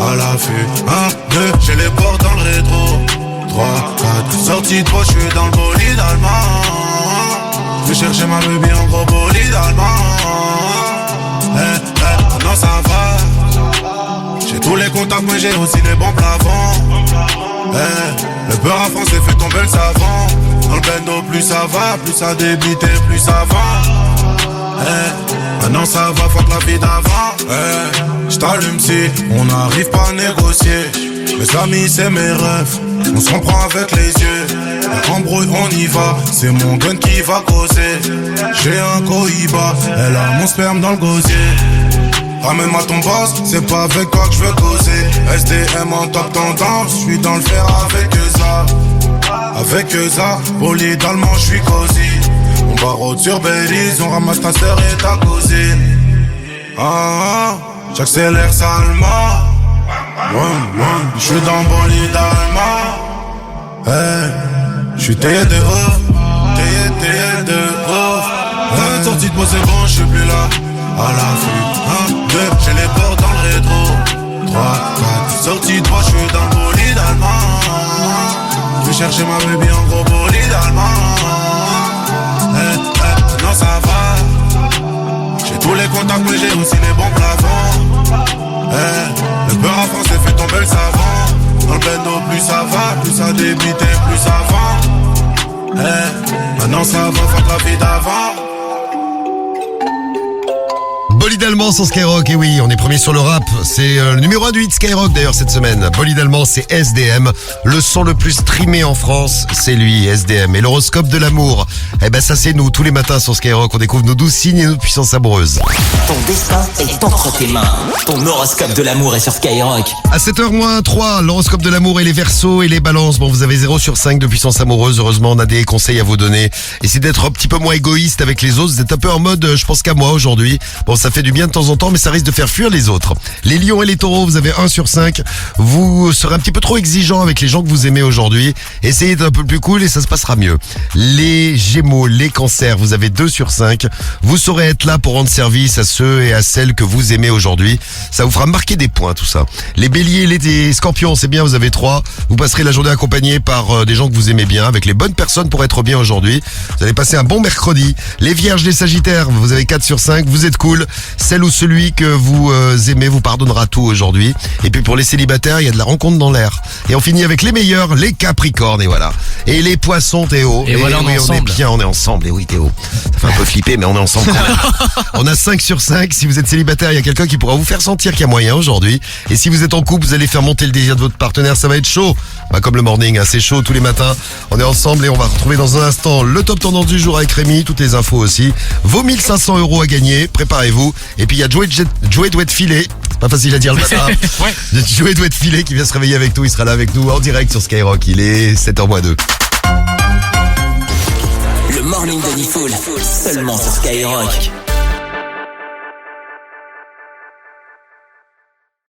À l'affût, 1, 2, j'ai les portes dans le rétro. 3, 4, sortie de pause, je suis dans le bolide allemand. Je vais chercher ma baby en gros bolide allemand. Maintenant ça va. J'ai tous les contacts mais j'ai aussi les bons plafonds. Le beurre à français fait tomber le savon. Dans le bendo plus ça va, plus ça débite et plus ça va. Maintenant ça va, fuck la vie d'avant. J't'allume si on n'arrive pas à négocier. Mes amis c'est mes rêves, on se comprend avec les yeux. Embrouille on y va, c'est mon gun qui va causer. J'ai un cohiba, elle a mon sperme dans le gosier. Ramène-moi ton boss, c'est pas avec toi que je veux causer. SDM en top tendance, je suis dans le fer avec Eza. Avec Eza, bolide allemand, je suis cosy. On barre sur Belize, on ramasse ta sœur et ta cousine. J'accélère salement. Je suis dans bolide allemand. J'suis taillé de ouf, taillé de ouf. Sortie de moi c'est bon, j'suis plus là. À la vue, 1, 2, j'ai les portes dans le rétro. 3, 4, sortie de moi, j'suis dans le bolide allemand. J'vais chercher ma baby en gros bolide allemand. Non ça va. J'ai tous les contacts mais j'ai aussi les bons plafonds. Le beurre à français fait tomber le savon. Dans le bendo plus ça va, plus ça débite, plus ça vend. Maintenant ça va, fuck la vie d'avant. Bolide allemand sur Skyrock, et oui, on est premier sur le rap. C'est le numéro 1 du hit Skyrock d'ailleurs cette semaine. Bolide allemand, c'est SDM. Le son le plus streamé en France, c'est lui, SDM. Et l'horoscope de l'amour, eh ben ça c'est nous. Tous les matins sur Skyrock, on découvre nos 12 signes et nos puissances amoureuses. Ton destin est entre tes mains. Ton horoscope de l'amour est sur Skyrock. À 7h-3, l'horoscope de l'amour et les Verseaux et les Balances. Bon, vous avez 0 sur 5 de puissance amoureuse. Heureusement, on a des conseils à vous donner. Essayez d'être un petit peu moins égoïste avec les autres. Vous êtes un peu en mode, je pense qu'à moi aujourd'hui. Bon, ça fait du bien de temps en temps, mais ça risque de faire fuir les autres. Les Lions et les Taureaux, vous avez 1 sur 5. Vous serez un petit peu trop exigeant avec les gens que vous aimez aujourd'hui. Essayez d'être un peu plus cool et ça se passera mieux. Les Gémeaux, les Cancers, vous avez 2 sur 5. Vous saurez être là pour rendre service à ceux et à celles que vous aimez aujourd'hui. Ça vous fera marquer des points, tout ça. Les Béliers, les Scorpions, c'est bien, vous avez 3. Vous passerez la journée accompagné par des gens que vous aimez bien, avec les bonnes personnes pour être bien aujourd'hui. Vous allez passer un bon mercredi. Les Vierges, les Sagittaires, vous avez 4 sur 5. Vous êtes cool. Celle ou celui que vous aimez vous pardonnera tout aujourd'hui. Et puis pour les célibataires, il y a de la rencontre dans l'air. Et on finit avec les meilleurs, les Capricornes, et voilà. Et les Poissons, Théo. Et voilà, oui, on est bien, on est ensemble. Et oui, Théo. Ça fait un peu flipper, mais on est ensemble quand même. On a 5 sur 5. Si vous êtes célibataire, il y a quelqu'un qui pourra vous faire sentir qu'il y a moyen aujourd'hui. Et si vous êtes en couple, vous allez faire monter le désir de votre partenaire. Ça va être chaud. Bah, comme le morning, hein, c'est chaud tous les matins. On est ensemble et on va retrouver dans un instant le top tendance du jour avec Rémi. Toutes les infos aussi. Vos 1500 € à gagner. Préparez-vous. Et puis il y a Joey doit être filé. C'est pas facile à dire le matin. Ouais. Joey doit être filé qui vient se réveiller avec nous. Il sera là avec nous en direct sur Skyrock. Il est 7h-2. Le morning de Nifoul, seulement sur Skyrock.